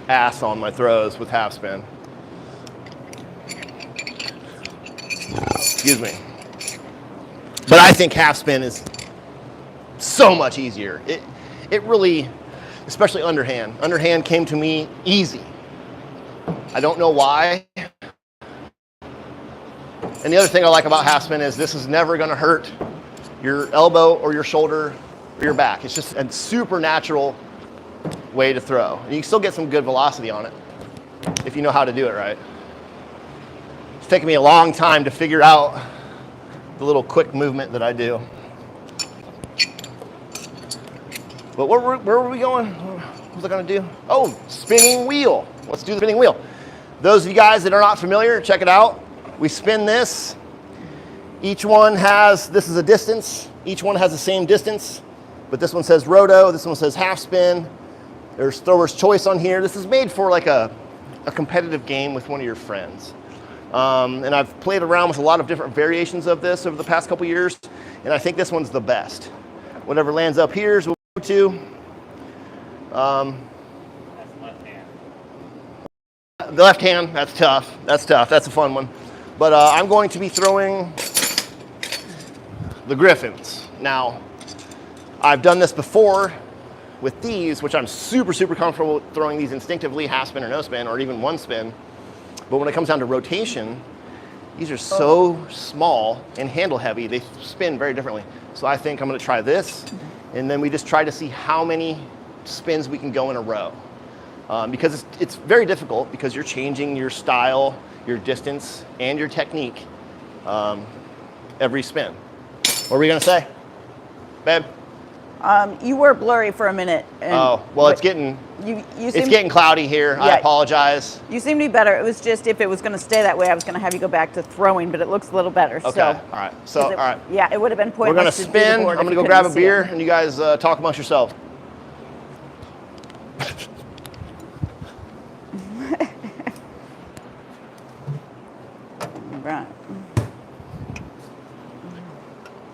ass on my throws with half spin. Excuse me. But I think half spin is so much easier. It really, especially underhand. Underhand came to me easy. I don't know why. And the other thing I like about half spin is this is never going to hurt your elbow or your shoulder or your back. It's just a super natural way to throw. And you can still get some good velocity on it if you know how to do it right. It's taken me a long time to figure out the little quick movement that I do. But where were we going? What was I going to do? Oh, spinning wheel. Let's do the spinning wheel. Those of you guys that are not familiar, check it out. We spin this. Each one has, this is a distance. Each one has the same distance, but this one says roto, this one says half spin. There's thrower's choice on here. This is made for like a competitive game with one of your friends. And I've played around with a lot of different variations of this over the past couple years, and I think this one's the best. Whatever lands up here is what we'll go to. That's left hand. The left hand, that's tough. That's tough. That's a fun one. But I'm going to be throwing the Griffins. Now, I've done this before with these, which I'm super, super comfortable with throwing these instinctively, half spin or no spin, or even one spin. But when it comes down to rotation, these are so small and handle heavy, they spin very differently. So I think I'm gonna try this, and then we just try to see how many spins we can go in a row. Because it's very difficult because you're changing your style, your distance, and your technique every spin. What were you gonna say, babe? You were blurry for a minute. And oh, well, it's getting cloudy here. Yeah, I apologize. You seem to be better. It was just if it was going to stay that way, I was going to have you go back to throwing, but it looks a little better. Okay, so, all right. So, all right. Yeah, it would have been pointless. We're going to spin. I'm going to go grab a beer, and you guys talk amongst yourselves. Right.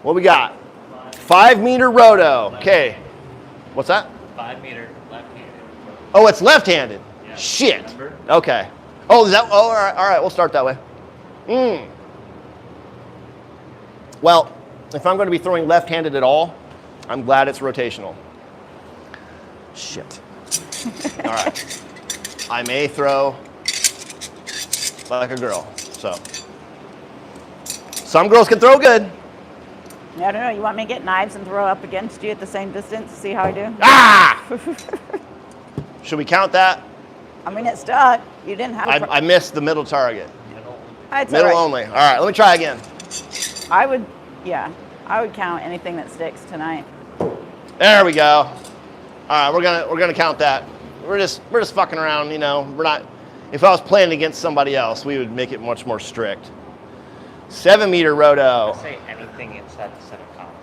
What we got? 5-meter roto. Okay. What's that? 5-meter left-handed. Oh, it's left-handed. Yeah. Shit. Remember? Okay. Oh, is that? Oh, all right. All right. We'll start that way. Well, if I'm going to be throwing left-handed at all, I'm glad it's rotational. Shit. All right. I may throw like a girl. So some girls can throw good. I don't know. You want me to get knives and throw up against you at the same distance? See how I do? Ah! Should we count that? I mean, it stuck. You didn't have. I missed the middle target. Middle only. All right. Let me try again. I would count anything that sticks tonight. There we go. All right. We're gonna count that. We're just fucking around. You know, we're not. If I was playing against somebody else, we would make it much more strict. 7-meter roto. Say anything inside the center column.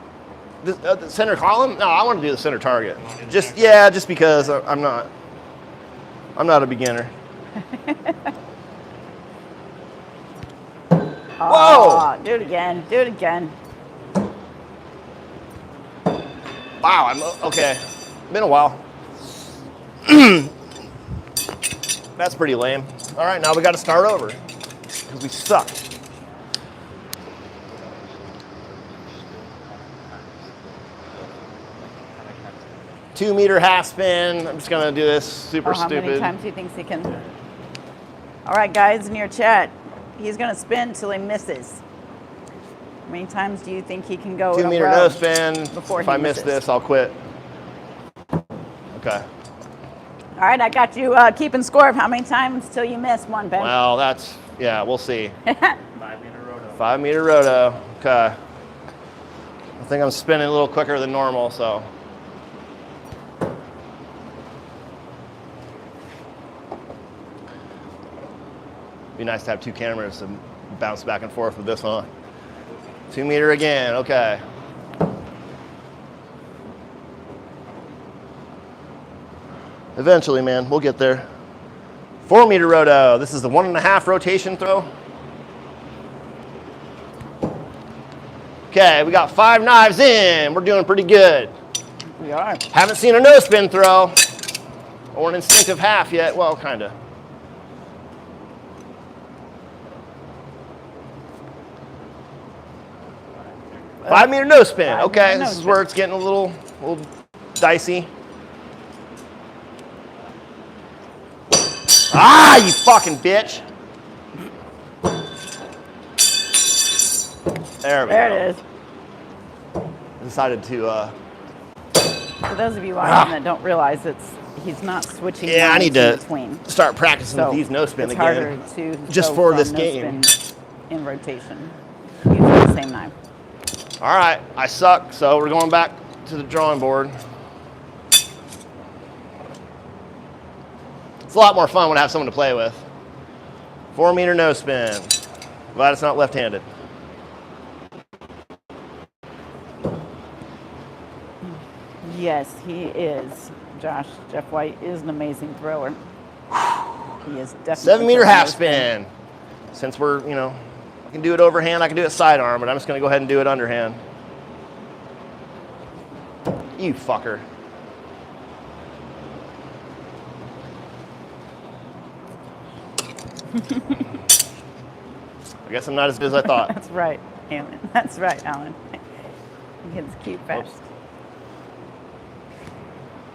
The center column? No, I want to do the center target. Just because I'm not a beginner. Whoa! Do it again. Do it again. Wow. I'm okay. Been a while. That's pretty lame. All right, now we got to start over because we suck. Two-meter half spin. I'm just gonna do this super stupid. How many times he thinks he can? All right, guys, in your chat, he's gonna spin till he misses. How many times do you think he can go? 2-meter in a row no spin. Before if I miss misses? this, I'll quit. Okay. All right, I got you keeping score of how many times till you miss one, Ben. Well, that's, yeah, we'll see. 5-meter roto. 5-meter roto. Okay. I think I'm spinning a little quicker than normal, so. Be nice to have 2 cameras to bounce back and forth with this one. 2-meter again, okay. Eventually, man, we'll get there. 4-meter roto. This is the 1.5 rotation throw. Okay, we got 5 knives in. We're doing pretty good. We are. Haven't seen a no spin throw or an instinctive half yet. Well, kind of. Five-meter no spin. Okay, this is where it's getting a little dicey. Ah, you fucking bitch. There we go. There it is. Decided to, For those of you watching that don't realize he's not switching. Yeah, I need to between. start practicing So with these no spin it's again. harder to Just go for from this no game. spin in rotation using the same knife. All right, I suck, so we're going back to the drawing board. It's a lot more fun when I have someone to play with. 4-meter no spin. Glad it's not left-handed. Yes, he is. Jeff White is an amazing thrower. He is definitely. 7-meter half spin. Since we're, I can do it overhand, I can do it sidearm, but I'm just going to go ahead and do it underhand. You fucker. I guess I'm not as good as I thought. That's right, Alan. That's right, Alan. He hits cute fast. Oops.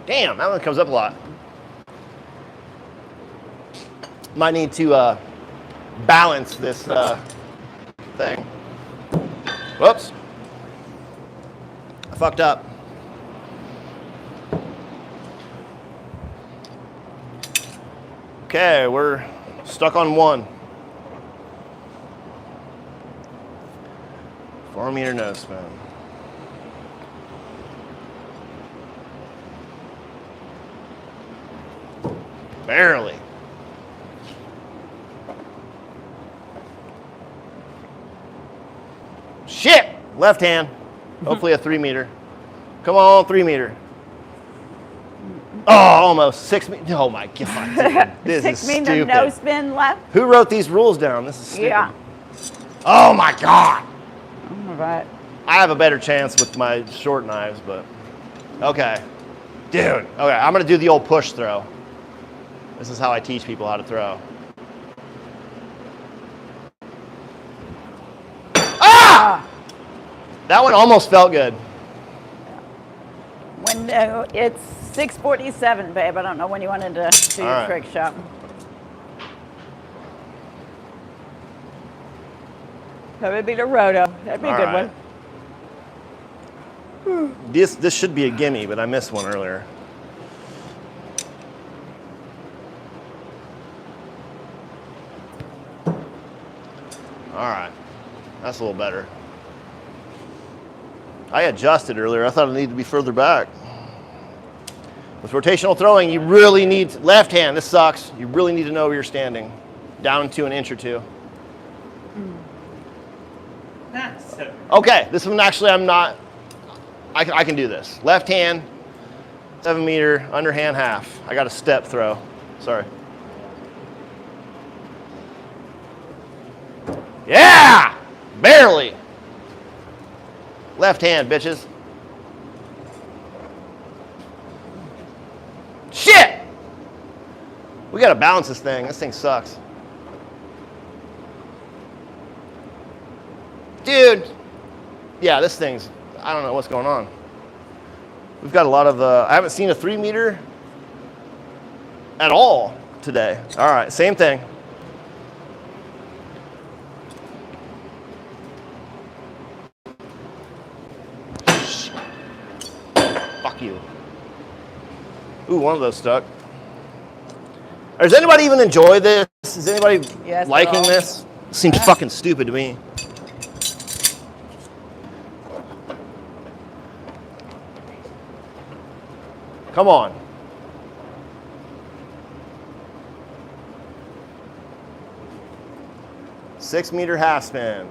Damn, that one comes up a lot. Might need to balance this thing. Whoops. I fucked up. Okay, we're stuck on 1. 4-meter no spin. Barely. Shit! Left hand. Hopefully a 3-meter. Come on, 3-meter. Oh, almost 6 meters. Oh my god, dude. This is 6 meter stupid. no spin left. Who wrote these rules down? This is stupid. Yeah. Oh my god. All right. I have a better chance with my short knives, but okay. Dude, okay, I'm gonna do the old push throw. This is how I teach people how to throw. Ah! That one almost felt good. When it's 6:47, babe. I don't know when you wanted to do your right. trick shot. That would be the roto. That'd be a good right. one. This should be a gimme, but I missed one earlier. All right, that's a little better. I adjusted earlier. I thought it needed to be further back. With rotational throwing, you really need left hand. This sucks. You really need to know where you're standing, down to an inch or 2. Okay, this one actually I'm not. I can do this. Left hand, 7-meter, underhand half. I got a step throw. Sorry. Yeah! Barely. Left hand, bitches. Shit! We gotta balance this thing. This thing sucks. Dude. Yeah, this thing's, I don't know what's going on. We've got a lot of, I haven't seen a 3-meter at all today. All right, same thing. Fuck you. Ooh, one of those stuck. Does anybody even enjoy this? Is anybody Yes, liking girl. this? Seems fucking stupid to me. Come on. Six-meter half spin.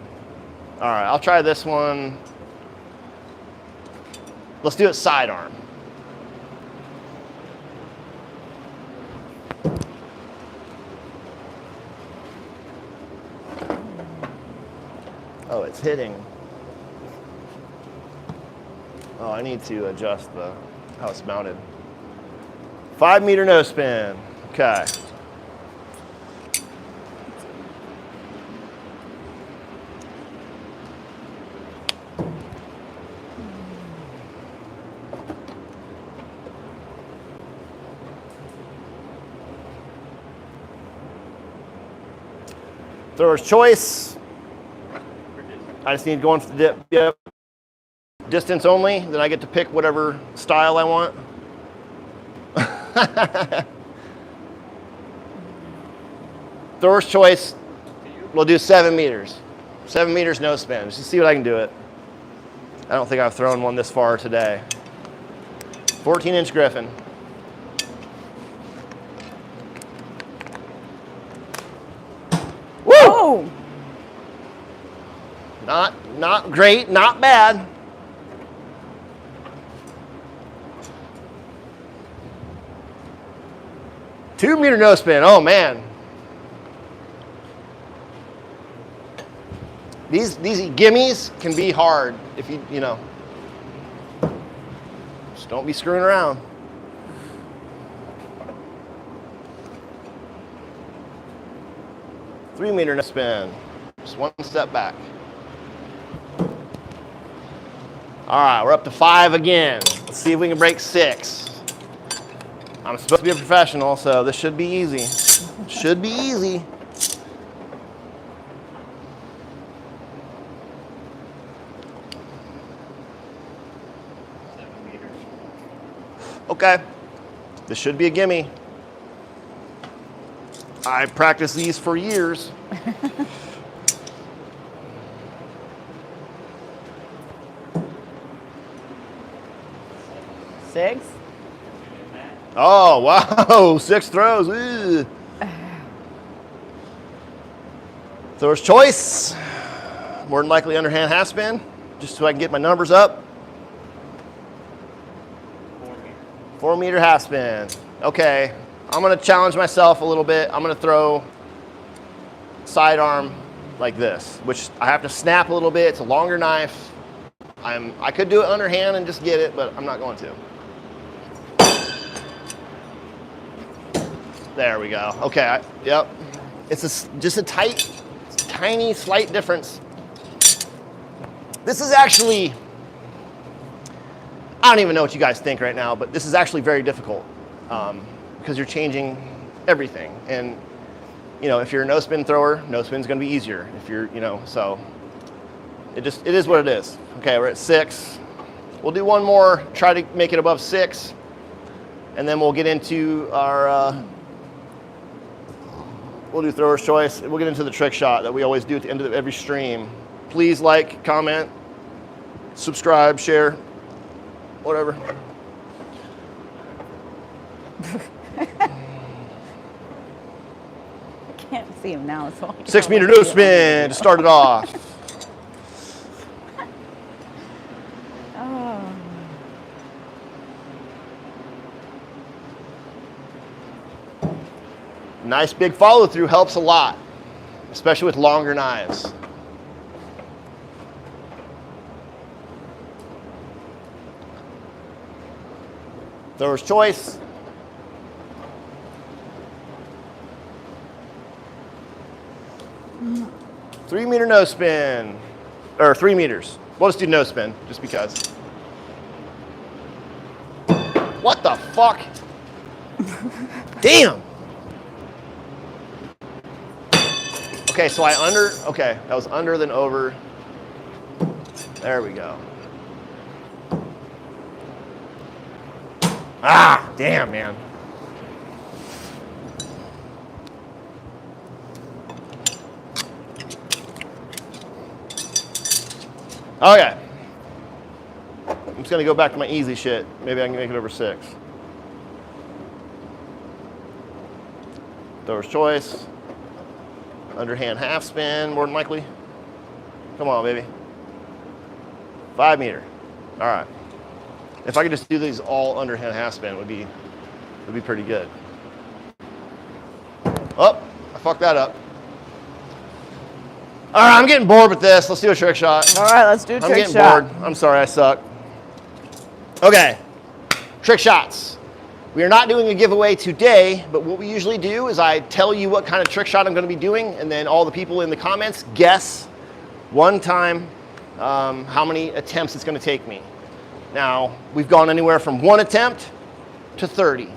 All right, I'll try this one. Let's do it sidearm. Oh, it's hitting. Oh, I need to adjust how it's mounted. 5-meter no spin. Okay. Thrower's choice. I just need to go in for the dip. Yep. Distance only. Then I get to pick whatever style I want. Thrower's choice. We'll do 7 meters. 7 meters no spin. Just to see what I can do it. I don't think I've thrown one this far today. 14-inch Griffin. Woo! Oh, Not great, not bad. Two-meter no spin. Oh man. These gimmies can be hard if you know. Just don't be screwing around. Three-meter no spin. Just one step back. All right, we're up to 5 again. Let's see if we can break 6. I'm supposed to be a professional, so this should be easy. Should be easy. Okay, this should be a gimme. I've practiced these for years. six. Oh, wow, 6 throws. Ew. Thrower's choice. More than likely underhand half spin, just so I can get my numbers up. 4-meter half spin. Okay, I'm gonna challenge myself a little bit. I'm gonna throw sidearm like this, which I have to snap a little bit. It's a longer knife. I could do it underhand and just get it, but I'm not going to. There we go. Okay, yep. It's just a tiny, slight difference. This is actually, I don't even know what you guys think right now, but this is actually very difficult because you're changing everything. And, you know, if you're a no spin thrower, no spin's gonna be easier. If you're, you know, so it is what it is. Okay, we're at 6. We'll do one more, try to make it above 6, and then we'll get into our, we'll do thrower's choice. We'll get into the trick shot that we always do at the end of every stream. Please like, comment, subscribe, share, whatever. I can't see him now, so. 6-meter no spin to start it off. Oh. Nice big follow through helps a lot, especially with longer knives. Thrower's choice. Mm. 3-meter no spin, or 3 meters. We'll just do no spin, just because. What the fuck? Damn. Okay, so okay, that was under then over. There we go. Ah, damn, man. Okay. I'm just gonna go back to my easy shit. Maybe I can make it over 6. Thrower's choice. Underhand half spin, more than likely. Come on, baby. 5 meter. All right. If I could just do these all underhand half spin, would be pretty good. Oh, I fucked that up. All right, I'm getting bored with this. Let's do a trick shot. All right, let's do a trick shot. I'm getting bored. I'm sorry, I suck. Okay, trick shots. We are not doing a giveaway today, but what we usually do is I tell you what kind of trick shot I'm going to be doing, and then all the people in the comments guess one time how many attempts it's going to take me. Now, we've gone anywhere from 1 attempt to 30.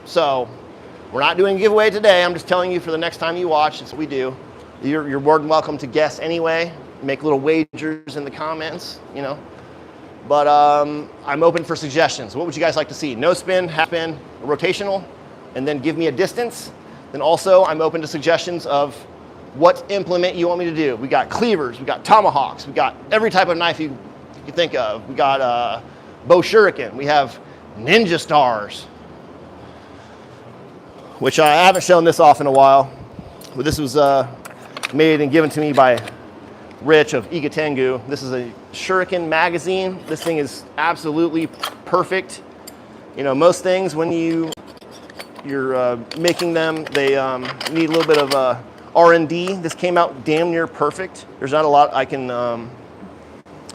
So we're not doing a giveaway today. I'm just telling you for the next time you watch, that's what we do. You're more than welcome to guess anyway. Make little wagers in the comments, you know. But I'm open for suggestions. What would you guys like to see? No spin, half spin, a rotational, and then give me a distance. Then also, I'm open to suggestions of what implement you want me to do. We got cleavers, we got tomahawks, we got every type of knife you think of. We got bow shuriken, we have ninja stars, which I haven't shown this off in a while. But this was made and given to me by Rich of Ikatengu. This is a shuriken magazine. This thing is absolutely perfect. You know, most things when you're making them, they need a little bit of R&D. This came out damn near perfect. There's not a lot I can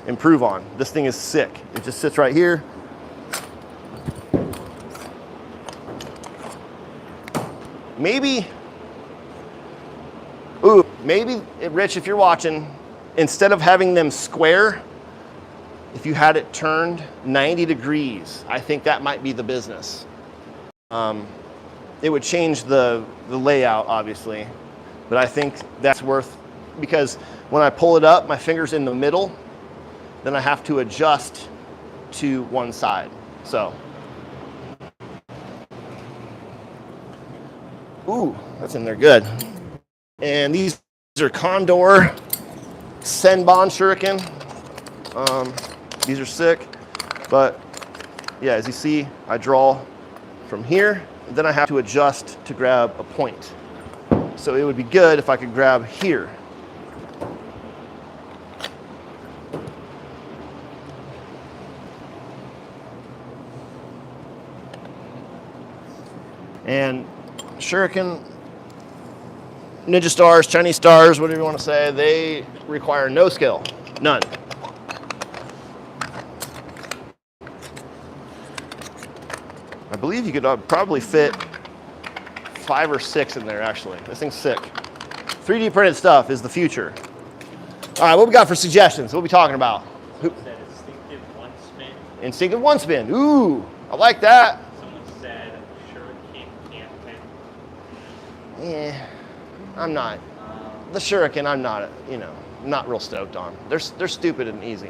improve on. This thing is sick. It just sits right here. Maybe, Rich, if you're watching, instead of having them square, if you had it turned 90 degrees, I think that might be the business. It would change the layout, obviously, but I think that's worth, because when I pull it up, my finger's in the middle, then I have to adjust to one side, so. Ooh, that's in there good. And these are Condor Senbon Shuriken. These are sick, but yeah, as you see, I draw from here, and then I have to adjust to grab a point. So it would be good if I could grab here. And Shuriken, ninja stars, Chinese stars, whatever you want to say, they require no skill, none. I believe you could probably fit 5 or 6 in there, actually. This thing's sick. 3D printed stuff is the future. All right, what we got for suggestions? What are we talking about? Someone said instinctive one spin. Instinctive one spin. Ooh, I like that. Someone said shuriken can't pin. Yeah, I'm not. The shuriken, I'm not, not real stoked on. They're stupid and easy.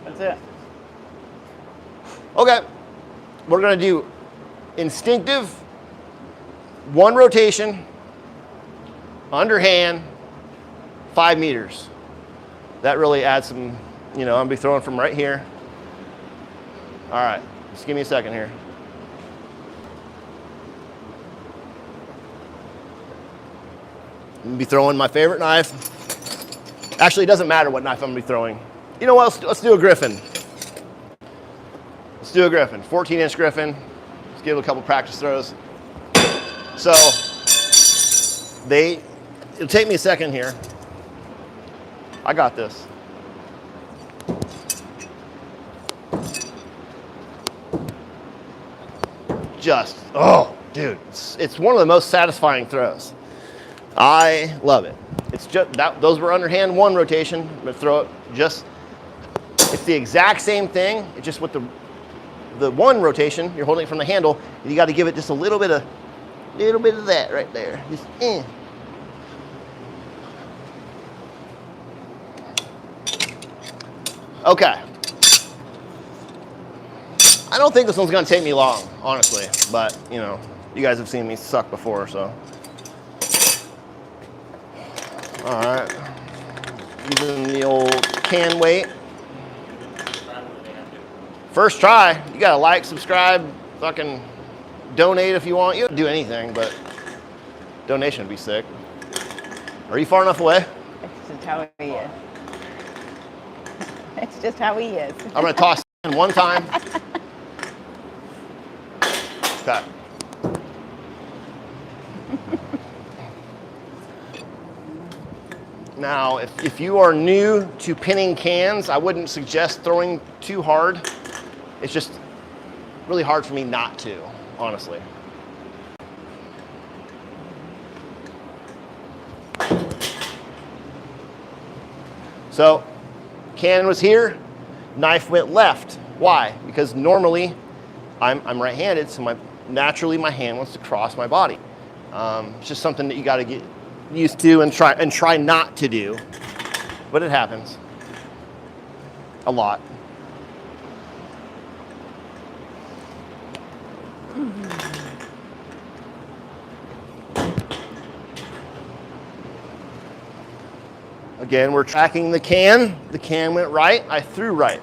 That's it. Okay, we're gonna do instinctive, 1 rotation, underhand, 5 meters. That really adds some, I'm gonna be throwing from right here. All right, just give me a second here. I'm gonna be throwing my favorite knife. Actually, it doesn't matter what knife I'm gonna be throwing. You know what, let's do a Griffin. Let's do a Griffin, 14-inch Griffin. Let's give it a couple practice throws. So, it'll take me a second here. I got this. Oh, dude, it's one of the most satisfying throws. I love it. It's just those were underhand 1 rotation, but throw it it's the exact same thing. It's just with the 1 rotation, you're holding it from the handle, and you got to give it just a little bit of that right there. Just, Okay. I don't think this one's gonna take me long, honestly, but you guys have seen me suck before, so. All right. Using the old can weight. First try. You gotta like, subscribe, fucking donate if you want. You don't do anything, but donation would be sick. Are you far enough away? It's just how he is. It's just how he is. I'm gonna toss in one time. Okay. Now, if you are new to pinning cans, I wouldn't suggest throwing too hard. It's just really hard for me not to, honestly. So, can was here, knife went left. Why? Because normally I'm right-handed, so naturally my hand wants to cross my body. It's just something that you got to get used to and try not to do, but it happens a lot. Again, we're tracking the can. The can went right, I threw right.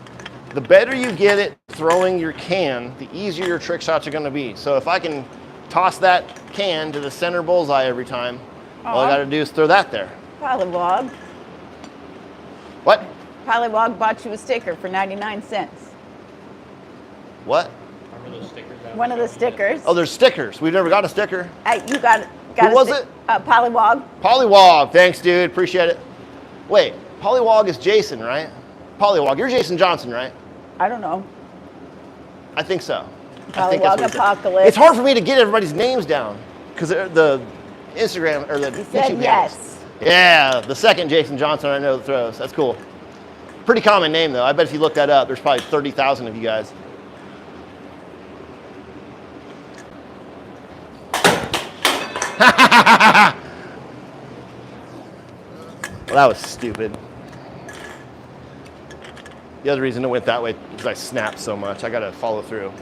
The better you get at throwing your can, the easier your trick shots are gonna be. So if I can toss that can to the center bullseye every time, all I gotta do is throw that there. Polywog. What? Polywog bought you a sticker for 99 cents. What? Remember those stickers? One of the stickers. Oh, there's stickers. We've never got a sticker. You got Who was it? Polywog. Polywog. Thanks, dude. Appreciate it. Wait, Polywog is Jason, right? Polywog. You're Jason Johnson, right? I don't know. I think so. Polywog Apocalypse. It's hard for me to get everybody's names down because the Instagram or the He said YouTube yes. handles. Yeah, the second Jason Johnson I know that throws. That's cool. Pretty common name though. I bet if you look that up, there's probably 30,000 of you guys. Well, that was stupid. The other reason it went that way is I snapped so much. I got to follow through.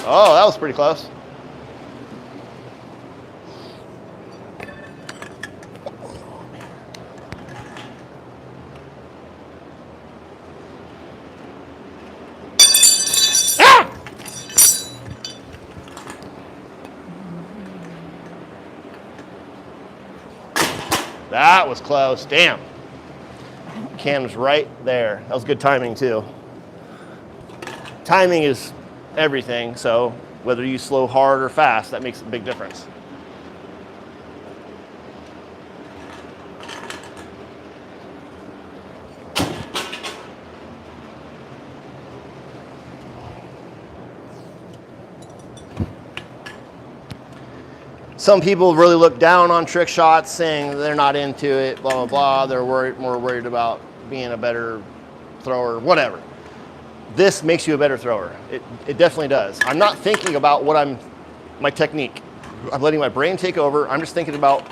Oh, that was pretty close. Ah! That was close. Damn. Can was right there. That was good timing too. Timing is everything, so whether you slow hard or fast, that makes a big difference. Some people really look down on trick shots, saying they're not into it, blah, blah, blah. They're more worried about being a better thrower, whatever. This makes you a better thrower. It definitely does. I'm not thinking about my technique. I'm letting my brain take over. I'm just thinking about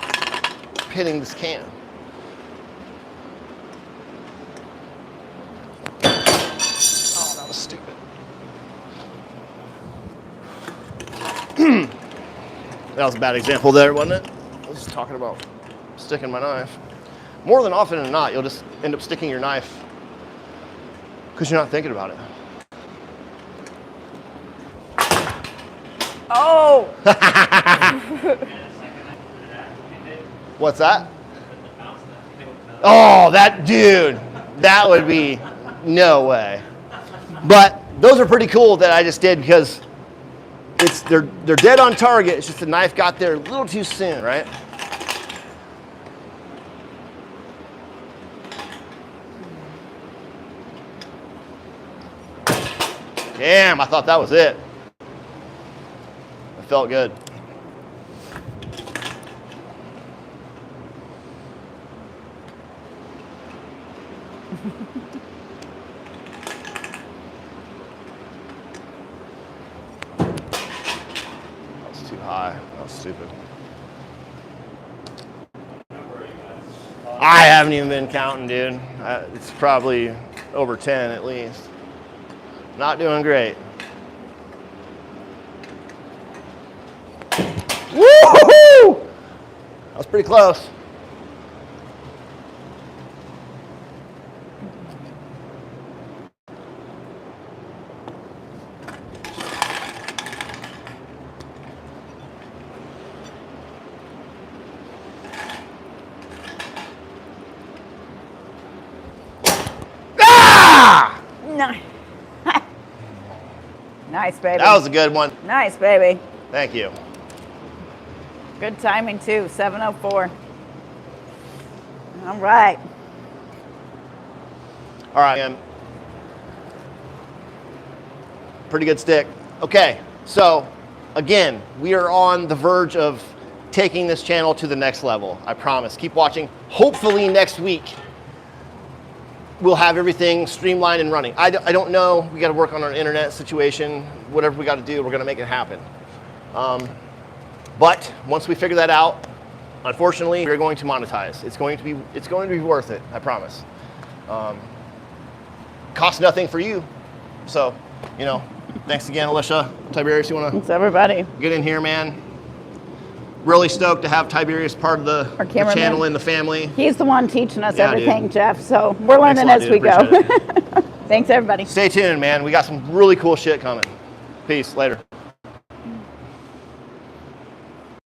pinning this can. Oh, that was stupid. That was a bad example there, wasn't it? I was just talking about sticking my knife. More than often than not, you'll just end up sticking your knife because you're not thinking about it. Oh! What's that? Oh, that dude. That would be no way. But those are pretty cool that I just did because they're dead on target. It's just the knife got there a little too soon, right? Damn, I thought that was it. It felt good. That was too high. That was stupid. I haven't even been counting, dude. It's probably over 10 at least. Not doing great. Woo-hoo-hoo! That was pretty close. Nice, baby. That was a good one. Nice, baby. Thank you. Good timing, too. 7:04. All right. All right, man. Pretty good stick. Okay, so again, we are on the verge of taking this channel to the next level. I promise. Keep watching. Hopefully next week we'll have everything streamlined and running. I don't know. We got to work on our internet situation. Whatever we got to do, we're going to make it happen. But once we figure that out, unfortunately, we're going to monetize. It's going to be worth it. I promise. Costs nothing for you. So, you know, thanks again, Alicia. Tiberius, you want Thanks, everybody. to get in here, man? Really stoked to have Tiberius part of the channel and the family. He's the one teaching us Yeah, everything, dude. Jeff. So we're learning Thanks as a lot, we dude. go. Appreciate it. Thanks, everybody. Stay tuned, man. We got some really cool shit coming. Peace. Later.